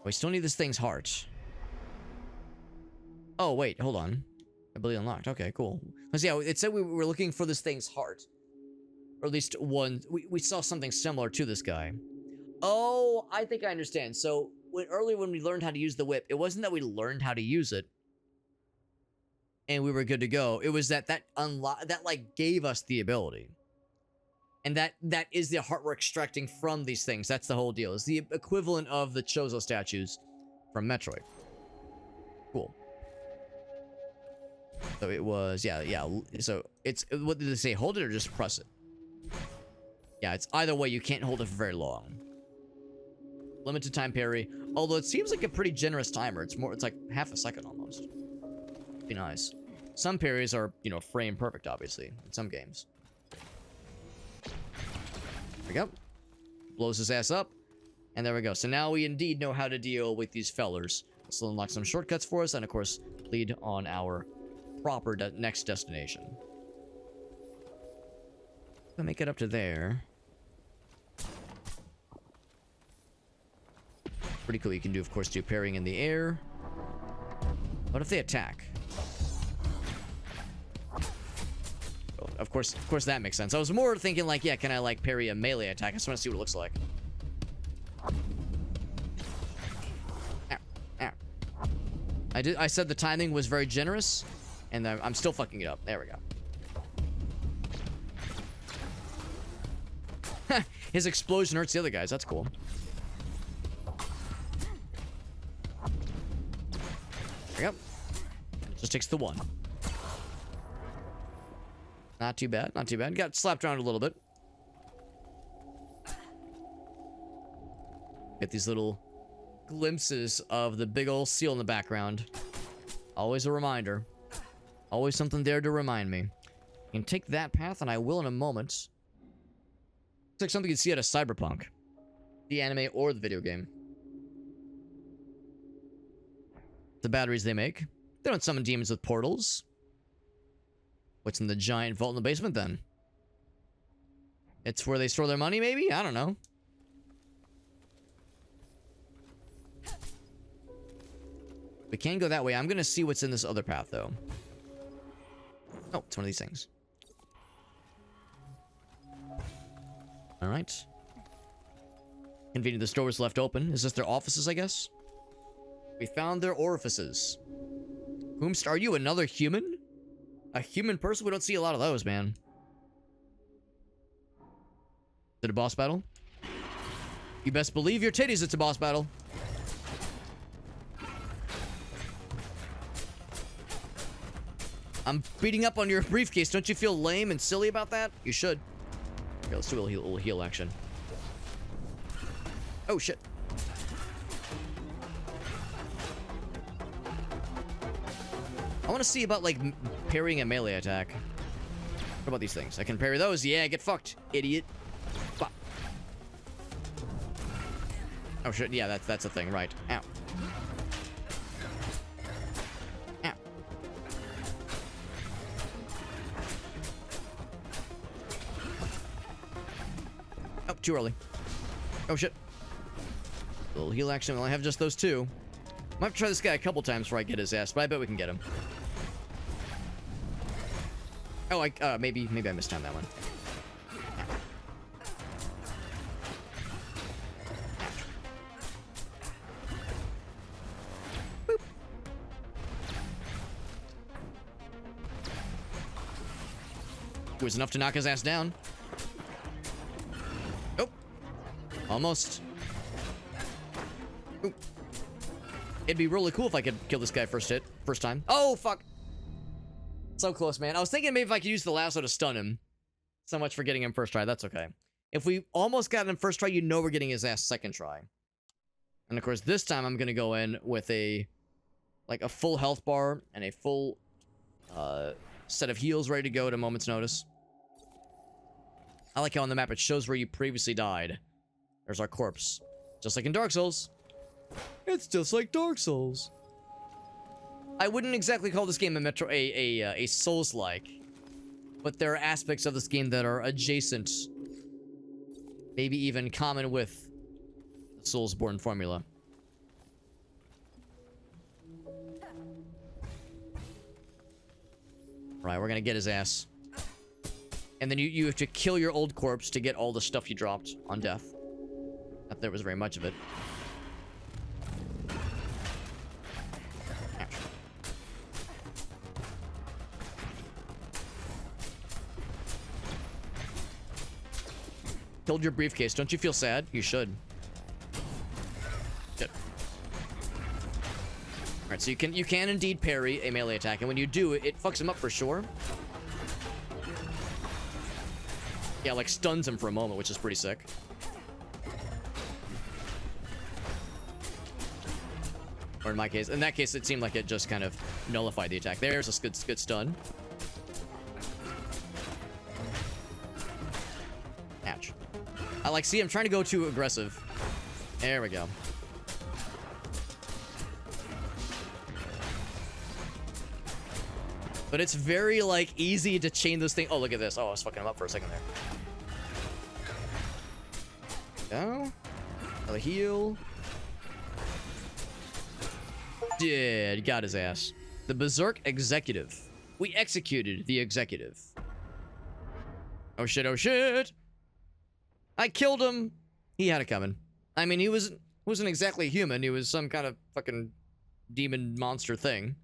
We still need this thing's heart. Oh, wait, hold on. Ability unlocked. Okay, cool. Because, yeah, it said we were looking for this thing's heart. Or at least one. We saw something similar to this guy. Oh, I think I understand. So, earlier when we learned how to use the whip, it wasn't that we learned how to use it and we were good to go. It was that like gave us the ability. And that is the heart we're extracting from these things. That's the whole deal. It's the equivalent of the Chozo statues from Metroid. Cool. So it was, yeah. So it's, what did they say? Hold it or just press it? Yeah, it's either way. You can't hold it for very long. Limited time parry. Although it seems like a pretty generous timer. It's like half a second almost. Be nice. Some parries are, you know, frame perfect, obviously, in some games. There we go. Blows his ass up. And there we go. So now we indeed know how to deal with these fellers. This will unlock some shortcuts for us and, of course, lead on our proper next destination. I'll make it up to there. Pretty cool. You can do, of course, do parrying in the air. What if they attack? Oh, of course that makes sense. I was more thinking like, yeah, can I like parry a melee attack? I just want to see what it looks like. Ow, ow. I said the timing was very generous, and I'm still fucking it up. There we go. His explosion hurts the other guys. That's cool. There we go. It just takes the one. Not too bad, not too bad. Got slapped around a little bit. Get these little glimpses of the big old seal in the background. Always a reminder. Always something there to remind me. You can take that path, and I will in a moment. It's like something you'd see out of Cyberpunk. The anime or the video game. The batteries they make. They don't summon demons with portals. What's in the giant vault in the basement, then? It's where they store their money, maybe? I don't know. We can go that way. I'm going to see what's in this other path, though. Oh, it's one of these things. All right. Convenient the store was left open. Is this their offices, I guess? We found their orifices. Are you another human? A human person? We don't see a lot of those, man. Is it a boss battle? You best believe your titties it's a boss battle. I'm beating up on your briefcase. Don't you feel lame and silly about that? You should. Okay, let's do a little heal action. Oh, shit. I want to see about, like, parrying a melee attack. What about these things? I can parry those. Yeah, get fucked, idiot. Fuck. Oh, shit. Yeah, that's a thing. Right. Ow. Ow. Oh, too early. Oh, shit. A little heal action. We only have just those two. Might have to try this guy a couple times before I get his ass, but I bet we can get him. Oh, maybe I mistimed that one. Boop. It was enough to knock his ass down. Oh. Almost. Ooh. It'd be really cool if I could kill this guy first time. Oh, fuck. So close, man. I was thinking maybe if I could use the lasso to stun him. So much for getting him first try. That's okay. If we almost got him first try, you know we're getting his ass second try. And of course, this time I'm going to go in with a full health bar and a full set of heals ready to go at a moment's notice. I like how on the map it shows where you previously died. There's our corpse. Just like in Dark Souls. It's just like Dark Souls. I wouldn't exactly call this game a Souls-like, but there are aspects of this game that are adjacent, maybe even common with the Soulsborne formula. Right, we're gonna get his ass. And then you have to kill your old corpse to get all the stuff you dropped on death. Not that there was very much of it. Killed your briefcase. Don't you feel sad? You should. Shit. Alright, so you can indeed parry a melee attack, and when you do, it fucks him up for sure. Yeah, like stuns him for a moment, which is pretty sick. Or in my case, in that case, it seemed like it just kind of nullified the attack. There's a good stun. Ouch. See, I'm trying to go too aggressive. There we go. But it's very, like, easy to chain those things. Oh, look at this. Oh, I was fucking him up for a second there. Go. Another heal. Dead. Got his ass. The Berserk Executive. We executed the executive. Oh, shit. Oh, shit. I killed him. He had it coming. I mean, he wasn't exactly human. He was some kind of fucking demon monster thing.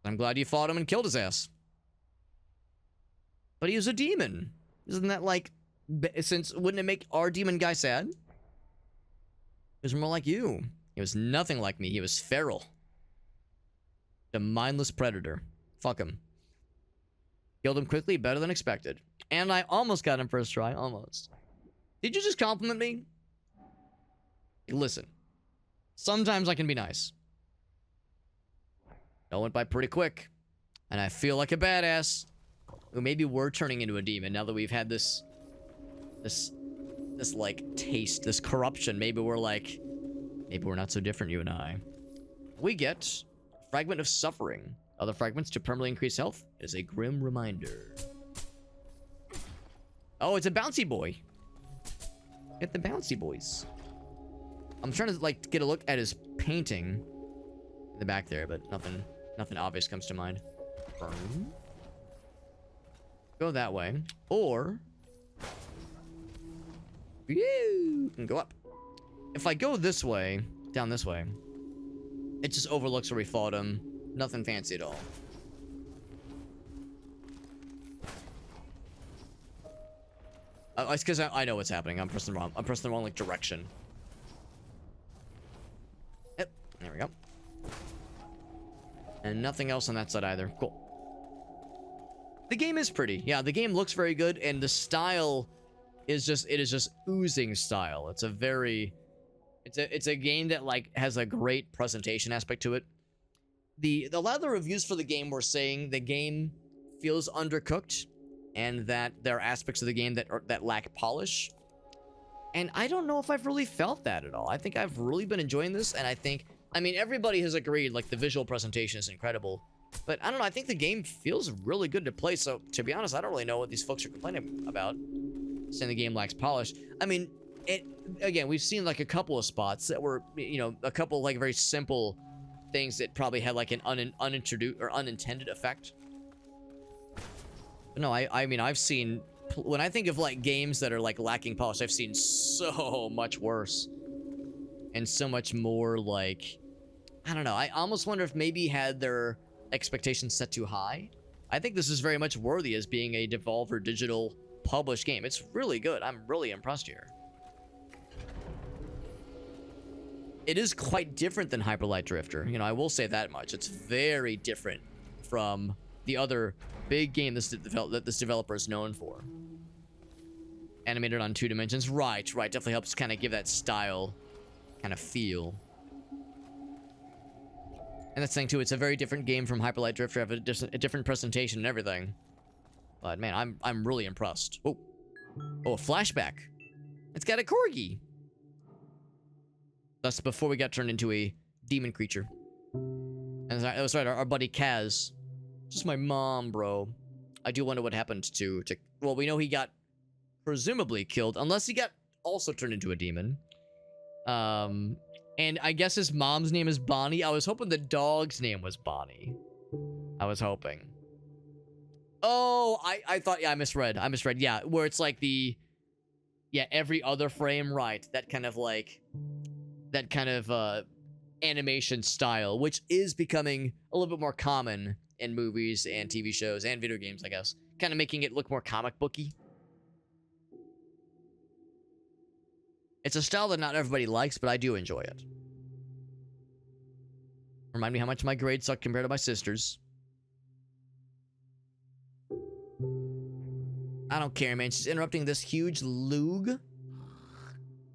I'm glad you fought him and killed his ass. But he was a demon. Isn't that like... wouldn't it make our demon guy sad? He was more like you. He was nothing like me. He was feral. The mindless predator. Fuck him. Killed him quickly, better than expected. And I almost got him first try. Almost. Did you just compliment me? Hey, listen. Sometimes I can be nice. That went by pretty quick. And I feel like a badass. Who maybe we're turning into a demon now that we've had this like taste, this corruption. Maybe we're not so different, you and I. We get Fragment of Suffering. Other fragments to permanently increase health. It is a grim reminder. Oh, it's a bouncy boy. Get the bouncy boys. I'm trying to like get a look at his painting in the back there, but nothing obvious comes to mind. Burn. Go that way. Or you can go up. If I go this way, down this way, it just overlooks where we fought him. Nothing fancy at all. It's because I know what's happening. I'm pressing the wrong like direction. Yep, there we go. And nothing else on that side either. Cool. The game is pretty. Yeah, the game looks very good, and the style is just oozing style. It's a game that like has a great presentation aspect to it. A lot of the reviews for the game were saying the game feels undercooked, and that there are aspects of the game that lack polish. And I don't know if I've really felt that at all. I think I've really been enjoying this, and I mean, everybody has agreed, like, the visual presentation is incredible. But, I don't know, I think the game feels really good to play, so, to be honest, I don't really know what these folks are complaining about, saying the game lacks polish. I mean, again, we've seen, like, a couple of spots that were, you know, a couple, like, very simple things that probably had, like, an unintroduced or unintended effect. But no, I mean, I've seen... When I think of, like, games that are, like, lacking polish, I've seen so much worse. And so much more, like... I don't know. I almost wonder if maybe had their expectations set too high. I think this is very much worthy as being a Devolver Digital published game. It's really good. I'm really impressed here. It is quite different than Hyper Light Drifter. You know, I will say that much. It's very different from the other big game that this developer is known for. Animated on 2 dimensions. Right. Definitely helps kind of give that style kind of feel. And that's the thing too, it's a very different game from Hyper Light Drifter. Have a different presentation and everything. But man, I'm really impressed. Oh, a flashback. It's got a corgi. That's before we got turned into a demon creature. And that was right, our buddy Kaz. Just my mom, bro. I do wonder what happened to well, we know he got presumably killed, unless he got also turned into a demon. And I guess his mom's name is Bonnie. I was hoping the dog's name was Bonnie. I was hoping. Oh, I thought, yeah, I misread. Yeah, where it's like every other frame, right. That kind of animation style, which is becoming a little bit more common in movies and TV shows and video games, I guess. Kind of making it look more comic booky. It's a style that not everybody likes, but I do enjoy it. Remind me how much my grades suck compared to my sister's. I don't care, man. She's interrupting this huge lug.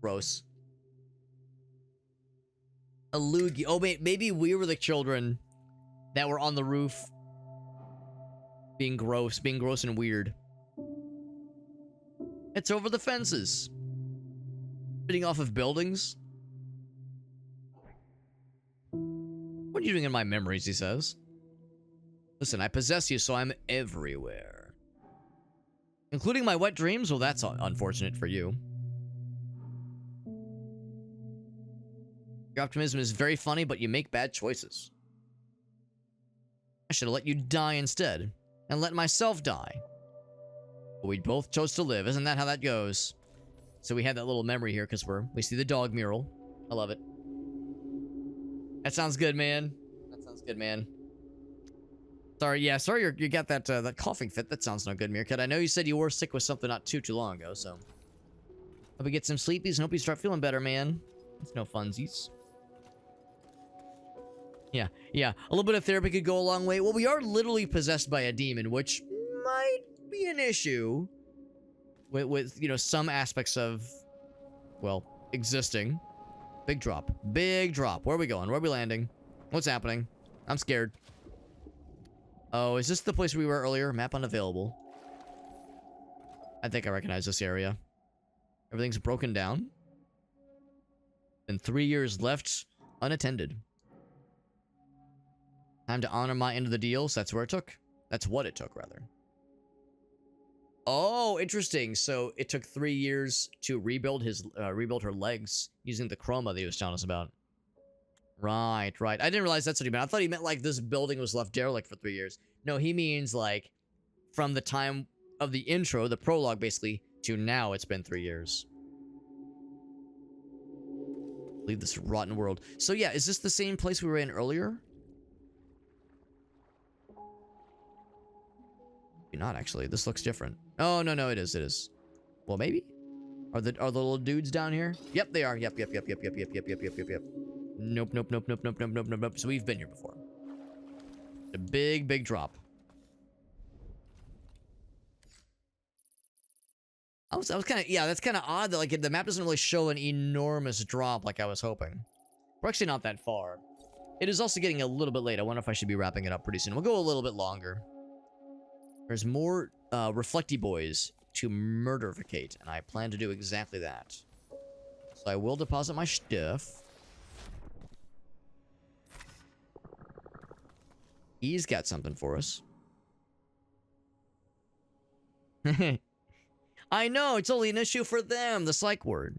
Gross. A loogie. Oh, maybe we were the children that were on the roof being gross and weird. It's over the fences. Spitting off of buildings. What are you doing in my memories, he says. Listen, I possess you, so I'm everywhere. Including my wet dreams? Well, that's unfortunate for you. Your optimism is very funny, but you make bad choices. I should have let you die instead, and let myself die. But we both chose to live. Isn't that how that goes? So we had that little memory here because we see the dog mural. I love it. That sounds good, man. That sounds good, man. Sorry, yeah, sorry you got that that coughing fit. That sounds no good, Meerkat. I know you said you were sick with something not too long ago, so hope you get some sleepies and hope you start feeling better, man. It's no funsies. Yeah. A little bit of therapy could go a long way. Well, we are literally possessed by a demon, which might be an issue with you know, some aspects of, well, existing. Big drop. Big drop. Where are we going? Where are we landing? What's happening? I'm scared. Oh, is this the place we were earlier? Map unavailable. I think I recognize this area. Everything's broken down. And 3 years left unattended. Time to honor my end of the deal, so that's where it took. That's what it took, rather. Oh, interesting. So it took 3 years to rebuild her legs using the chroma that he was telling us about. Right. I didn't realize that's what he meant. I thought he meant like this building was left derelict for 3 years. No, he means like from the time of the intro, the prologue basically, to now it's been 3 years. Leave this rotten world. So yeah, is this the same place we were in earlier? Not actually. This looks different. Oh, no, it is. Well, maybe? Are the little dudes down here? Yep, they are. Yep. Nope. So we've been here before. A big drop. I was kind of, yeah, that's kind of odd that like the map doesn't really show an enormous drop like I was hoping. We're actually not that far. It is also getting a little bit late. I wonder if I should be wrapping it up pretty soon. We'll go a little bit longer. There's more reflecty boys to murderficate, and I plan to do exactly that. So I will deposit my stuff. He's got something for us. I know, it's only an issue for them, the psych word.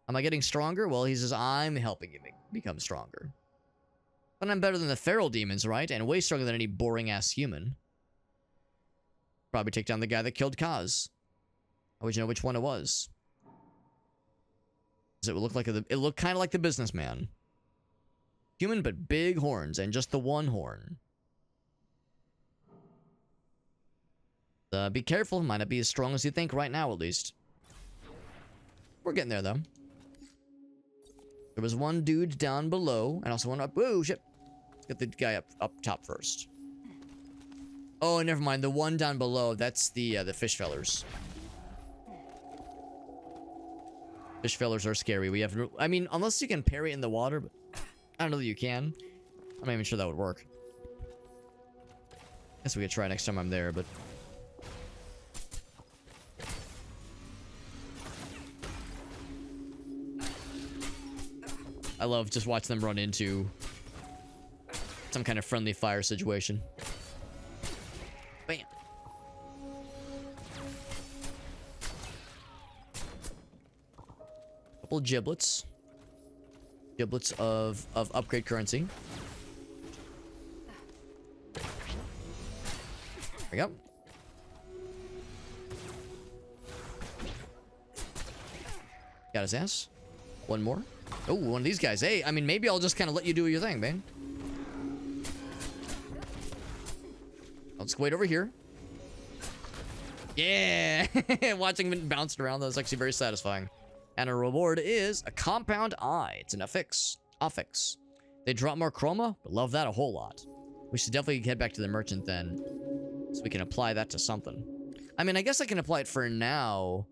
Am I getting stronger? Well, he says, I'm helping you become stronger. But I'm better than the feral demons, right? And way stronger than any boring-ass human. Probably take down the guy that killed Kaz. How would you know which one it was? Does it look like it looked kind of like the businessman. Human, but big horns, and just the one horn. Be careful, might not be as strong as you think right now, at least. We're getting there, though. There was one dude down below, and also one up. Whoa, shit. Let's get the guy up top first. Oh, never mind. The one down below, that's the fish fellers. Fish fellers are scary. We have, I mean, unless you can parry in the water, but I don't know that you can. I'm not even sure that would work. Guess we could try next time I'm there, but I love just watching them run into some kind of friendly fire situation. Bam. Couple giblets. Giblets of upgrade currency. There we go. Got his ass. One more. Oh, one of these guys. Hey, I mean, maybe I'll just kind of let you do your thing, man. Let's wait over here. Yeah! Watching him bouncing around, that was actually very satisfying. And our reward is a compound eye. It's an affix. They drop more chroma, but love that a whole lot. We should definitely head back to the merchant then, so we can apply that to something. I mean, I guess I can apply it for now.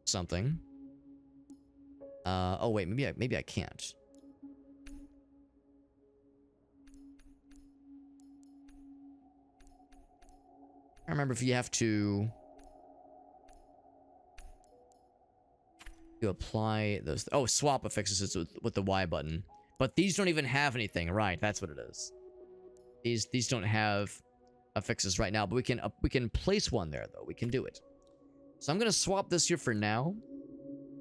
Something. Oh wait, maybe I can't. I remember if you have to apply those. Oh, swap affixes it with the Y button. But these don't even have anything, right? That's what it is. These don't have affixes right now, but we can place one there though. We can do it. So I'm gonna swap this here for now.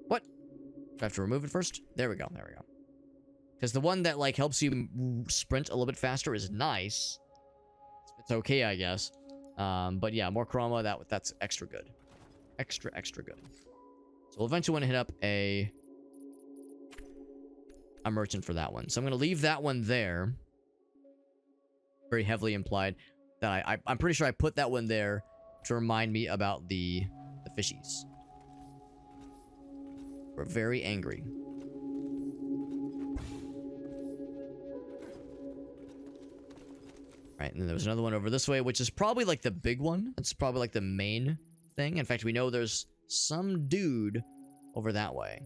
What? Do I have to remove it first? There we go. There we go. Because the one that like helps you sprint a little bit faster is nice. It's okay, I guess. But yeah, more chroma. That's extra good. Extra good. So we'll eventually want to hit up a merchant for that one. So I'm going to leave that one there. Very heavily implied that I'm pretty sure I put that one there to remind me about the fishies. We're very angry. Right, and then there was another one over this way, which is probably like the big one. It's probably like the main thing. In fact, we know there's some dude over that way.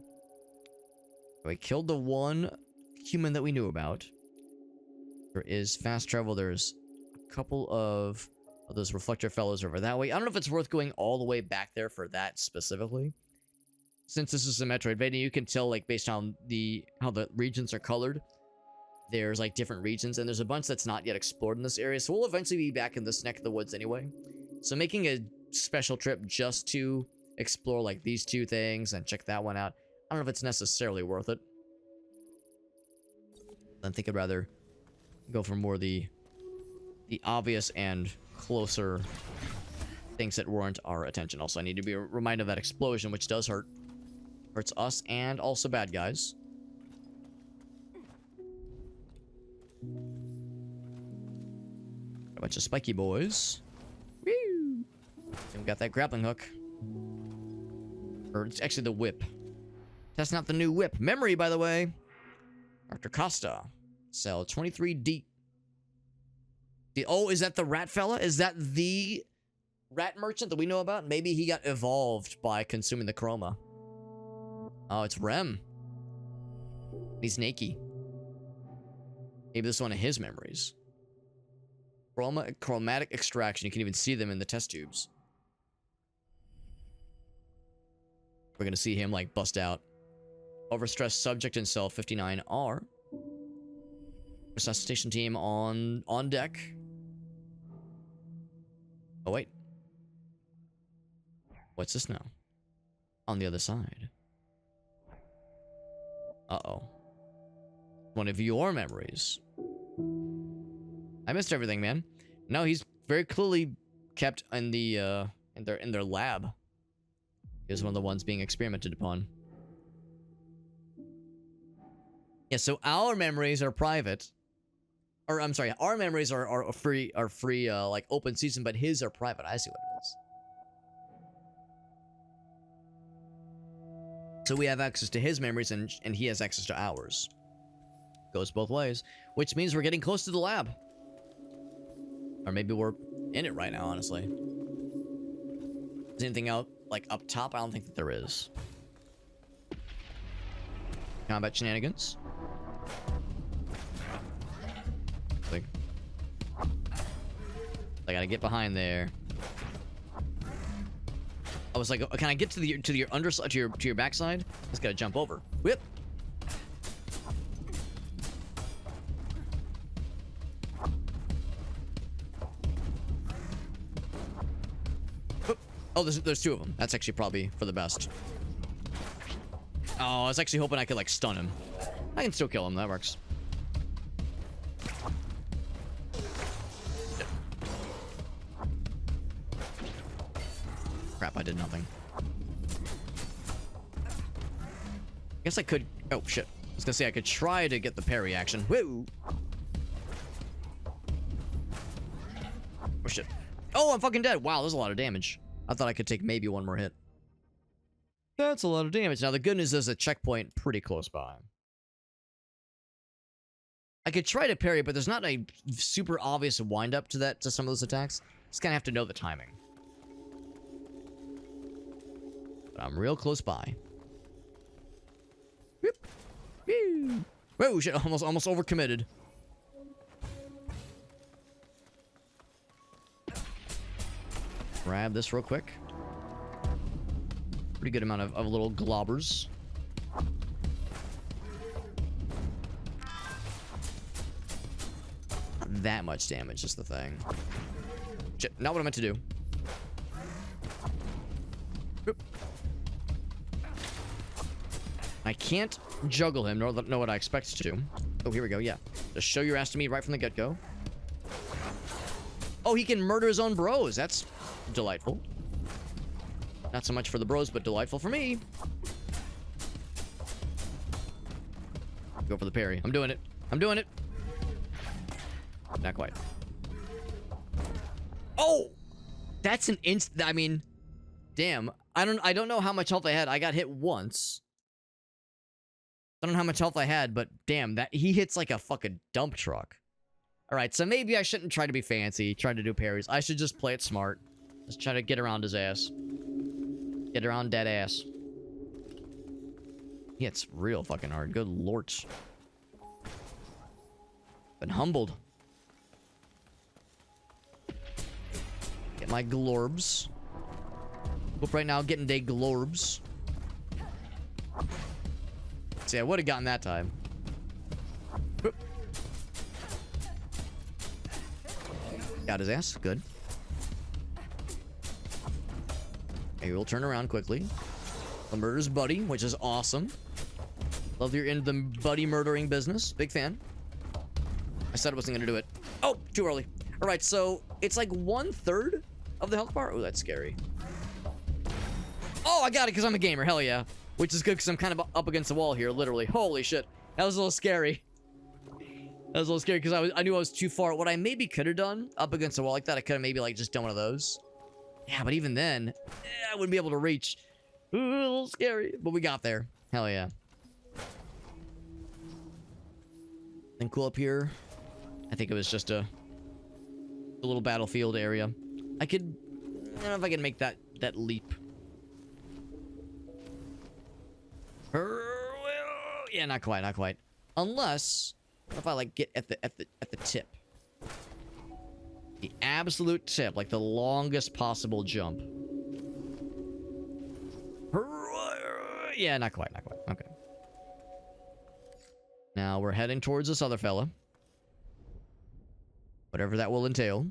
We killed the one human that we knew about. There is fast travel. There's a couple of those reflector fellows over that way. I don't know if it's worth going all the way back there for that specifically. Since this is a Metroidvania, you can tell like based on how the regions are colored. There's like different regions, and there's a bunch that's not yet explored in this area. So we'll eventually be back in this neck of the woods anyway. So making a special trip just to explore like these two things and check that one out, I don't know if it's necessarily worth it. I think I'd rather go for more the obvious and closer things that warrant our attention. Also, I need to be reminded of that explosion, which does hurts us and also bad guys. A bunch of spiky boys. Woo! And we got that grappling hook. Or it's actually the whip. That's not the new whip. Memory, by the way. Dr. Costa. Cell 23D. Oh, is that the rat fella? Is that the rat merchant that we know about? Maybe he got evolved by consuming the chroma. Oh, it's Rem. He's naked. Maybe this is one of his memories. Chromatic extraction. You can even see them in the test tubes. We're gonna see him like bust out. Overstressed subject in cell 59R. Resuscitation team on deck. Oh wait. What's this now? On the other side. Uh-oh. One of your memories. I missed everything, man. No, he's very clearly kept in the in their lab. He was one of the ones being experimented upon. Yeah, so our memories are private. Or I'm sorry, our memories are free like open season, but his are private. I see what it is. So we have access to his memories and he has access to ours. Goes both ways, which means we're getting close to the lab. Or maybe we're in it right now, honestly. Is anything out, like, up top? I don't think that there is. Combat shenanigans. Like, I gotta get behind there. I was like, can I get to your underside, to your backside? Just gotta jump over. Whip. Oh, there's two of them. That's actually probably for the best. Oh, I was actually hoping I could, like, stun him. I can still kill him. That works. Shit. Crap, I did nothing. I guess I could... Oh, shit. I was gonna say I could try to get the parry action. Woo! Oh, shit. Oh, I'm fucking dead. Wow, there's a lot of damage. I thought I could take maybe one more hit. That's a lot of damage. Now, the good news is a checkpoint pretty close by. I could try to parry, but there's not a super obvious wind-up to that, to some of those attacks. Just kind of have to know the timing. But I'm real close by. Whoop. Woo. Whoa, shit, almost overcommitted. Grab this real quick. Pretty good amount of little globbers. Not that much damage is the thing. Shit, not what I meant to do. Oop. I can't juggle him, nor know what I expect to do. Oh, here we go, yeah. Just show your ass to me right from the get-go. Oh, he can murder his own bros. That's delightful. Not so much for the bros, but delightful for me. Go for the parry. I'm doing it. I'm doing it. Not quite. Oh! That's an I mean, damn. I don't know how much health I had. I got hit once. I don't know how much health I had, but damn, that he hits like a fucking dump truck. Alright, so maybe I shouldn't try to be fancy, try to do parries. I should just play it smart. Just try to get around his ass. Get around dead ass. Yeah, it's real fucking hard. Good lord. Been humbled. Get my glorbs. Hope right now getting day glorbs. See, I would have gotten that time. Whoop. Got his ass. Good. Okay, we'll turn around quickly. The murder's buddy, which is awesome. Love you're into the buddy murdering business. Big fan. I said I wasn't gonna do it. Oh, too early. All right, so it's like 1/3 of the health bar. Oh, that's scary. Oh, I got it because I'm a gamer. Hell yeah. Which is good because I'm kind of up against the wall here, literally. Holy shit. That was a little scary. That was a little scary because I knew I was too far. What I maybe could have done up against the wall like that, I could have maybe like just done one of those. Yeah, but even then, I wouldn't be able to reach. Ooh, a little scary. But we got there. Hell yeah. And cool up here. I think it was just a little battlefield area. I don't know if I can make that leap. Yeah, not quite, not quite. Unless, what if I like get at the tip? The absolute tip, like the longest possible jump. Yeah, not quite, not quite. Okay. Now we're heading towards this other fella. Whatever that will entail.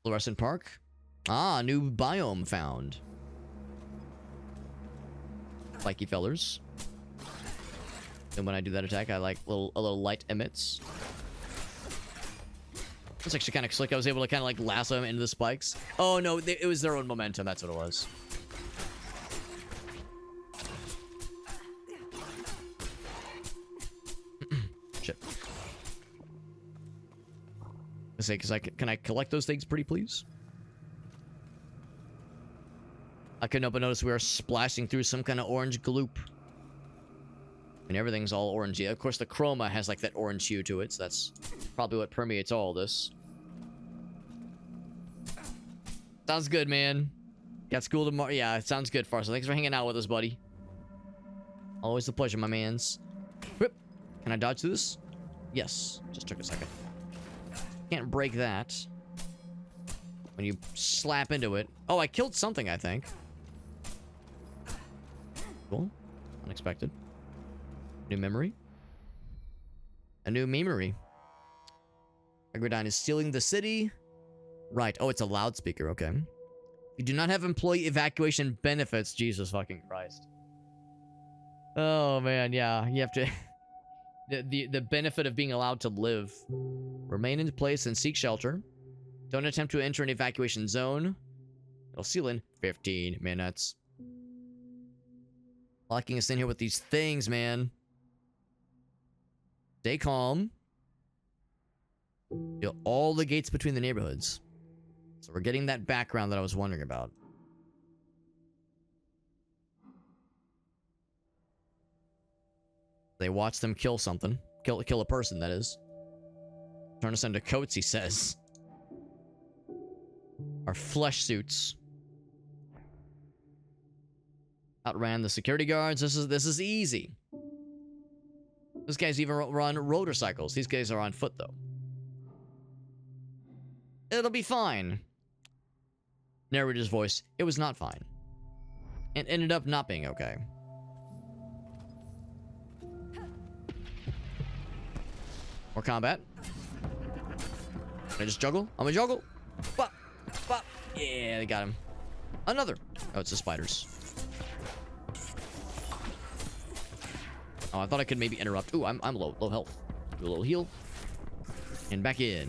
Fluorescent Park. Ah, new biome found. Spiky fellers. And when I do that attack, I like a little light emits. It's actually kind of slick. I was able to kind of like lasso him into the spikes. Oh no, it was their own momentum. That's what it was. Shit. I say, can I collect those things, pretty please? I couldn't help but notice we were splashing through some kind of orange gloop. And everything's all orangey. Of course, the chroma has like that orange hue to it, so that's probably what permeates all this. Sounds good, man. Got school tomorrow. Yeah, it sounds good, Farsa. Thanks for hanging out with us, buddy. Always a pleasure, my mans. Whip. Can I dodge through this? Yes. Just took a second. Can't break that. When you slap into it. Oh, I killed something, I think. Cool. Unexpected. New memory. A new memory. Agrodine is stealing the city. Right. Oh, it's a loudspeaker. Okay. You do not have employee evacuation benefits. Jesus fucking Christ. Oh, man. Yeah. You have to... the benefit of being allowed to live. Remain in place and seek shelter. Don't attempt to enter an evacuation zone. It'll seal in 15 minutes. Locking us in here with these things, man. Stay calm. Seal all the gates between the neighborhoods. So we're getting that background that I was wondering about. They watch them kill something. Kill a person, that is. Turn us into coats, he says. Our flesh suits. Outran the security guards. This is easy. This guy's even run motorcycles. These guys are on foot, though. It'll be fine. Narrator's voice. It was not fine. It ended up not being okay. More combat. Can I just juggle? I'm gonna juggle. Bop, bop. Yeah, they got him. Another. Oh, it's the spiders. Oh, I thought I could maybe interrupt. Ooh, I'm low health. Do a little heal. And back in.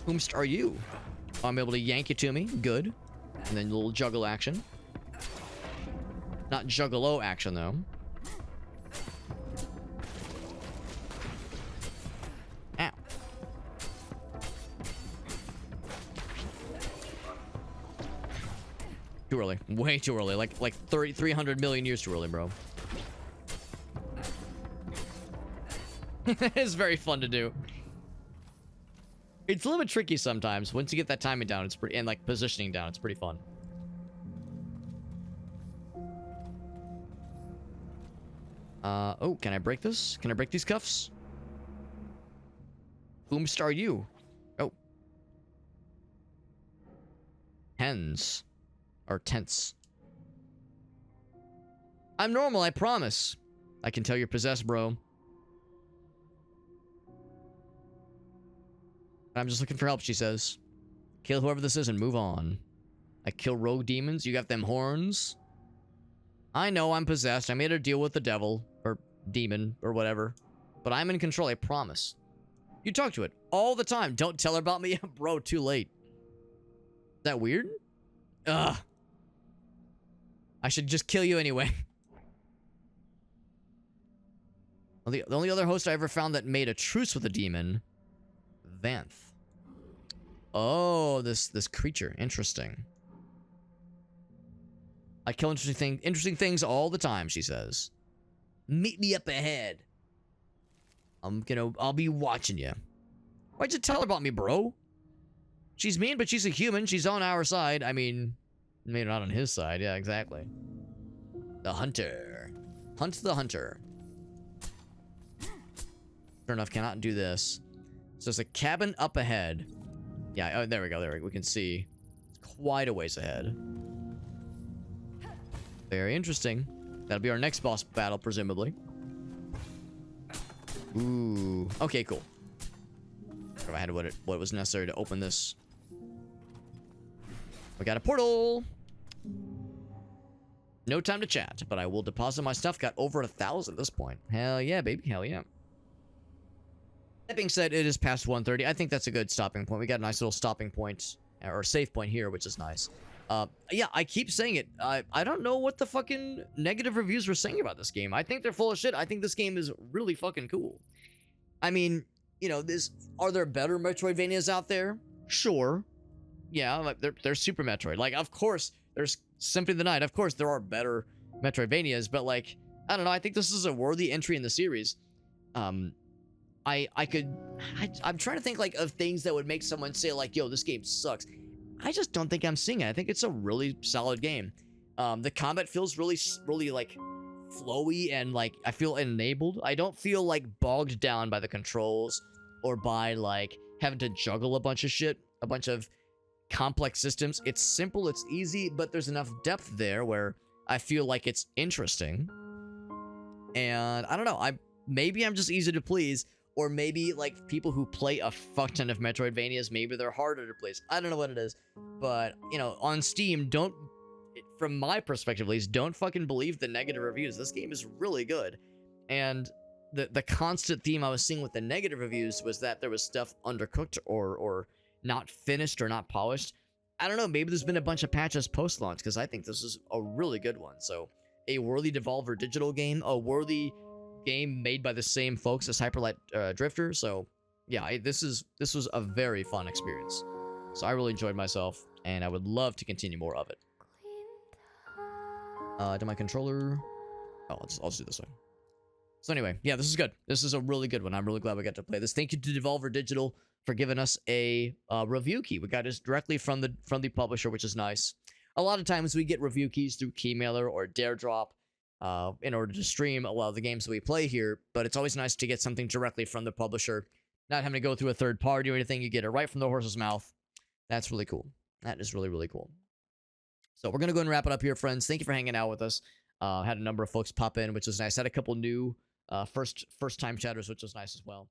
Whomst are you? Oh, I'm able to yank it to me. Good. And then a little juggle action. Not juggalo action, though. Ow. Too early. Way too early. Like 300 million years too early, bro. It's very fun to do. It's a little bit tricky sometimes. Once you get that timing down, it's pretty, and like positioning down, it's pretty fun. Oh, can I break this? Can I break these cuffs? Whomst are you? Oh. Hens. Or tents. I'm normal, I promise. I can tell you're possessed, bro. I'm just looking for help, she says. Kill whoever this is and move on. I kill rogue demons. You got them horns. I know I'm possessed. I made a deal with the devil. Or demon. Or whatever. But I'm in control, I promise. You talk to it all the time. Don't tell her about me. Bro, too late. Is that weird? Ugh. I should just kill you anyway. Well, the only other host I ever found that made a truce with a demon... Vanth. Oh, this creature. Interesting. I kill interesting things all the time, she says. Meet me up ahead. I'll be watching you. Why'd you tell her about me, bro? She's mean, but she's a human. She's on our side. I mean, maybe not on his side. Yeah, exactly. The hunter. Hunt the hunter. Sure enough, cannot do this. So there's a cabin up ahead. Yeah, oh, there we go. We can see. It's quite a ways ahead. Very interesting. That'll be our next boss battle, presumably. Ooh. Okay, cool. I had what was necessary to open this. We got a portal. No time to chat, but I will deposit my stuff. Got over 1,000 at this point. Hell yeah, baby. Hell yeah. That being said, it is past 1:30. I think that's a good stopping point. We got a nice little stopping point, or save point here, which is nice. Yeah, I keep saying it. I don't know what the fucking negative reviews were saying about this game. I think they're full of shit. I think this game is really fucking cool. I mean, you know, are there better Metroidvanias out there? Sure. Yeah, like there's Super Metroid. Like, of course, there's Symphony of the Night. Of course, there are better Metroidvanias, but like, I don't know. I think this is a worthy entry in the series. I'm trying to think like of things that would make someone say like, yo, this game sucks. I just don't think I'm seeing it. I think it's a really solid game. The combat feels really like flowy and like I feel enabled. I don't feel like bogged down by the controls or by like having to juggle a bunch of shit, a bunch of complex systems. It's simple, it's easy, but there's enough depth there where I feel like it's interesting. And I don't know, maybe I'm just easy to please. Or maybe, like, people who play a fuck ton of Metroidvanias, maybe they're harder to please. I don't know what it is. But, you know, on Steam, from my perspective at least, don't fucking believe the negative reviews. This game is really good. And the constant theme I was seeing with the negative reviews was that there was stuff undercooked or not finished or not polished. I don't know, maybe there's been a bunch of patches post-launch, because I think this is a really good one. So, a worthy Devolver Digital game, a worthy game made by the same folks as Hyperlight Drifter. So yeah, this was a very fun experience. So I really enjoyed myself, and I would love to continue more of it. To my controller. Oh, I'll just do this way. So anyway, yeah, this is good. This is a really good one. I'm really glad we got to play this. Thank you to Devolver Digital for giving us a review key. We got this directly from the publisher, which is nice. A lot of times we get review keys through Keymailer or Daredrop in order to stream a lot of the games that we play here, but it's always nice to get something directly from the publisher, not having to go through a third party or anything. You get it right from the horse's mouth. That's really cool. That is really, really cool. So we're going to go and wrap it up here, friends. Thank you for hanging out with us. Had a number of folks pop in, which was nice. Had a couple new first time chatters, which was nice as well.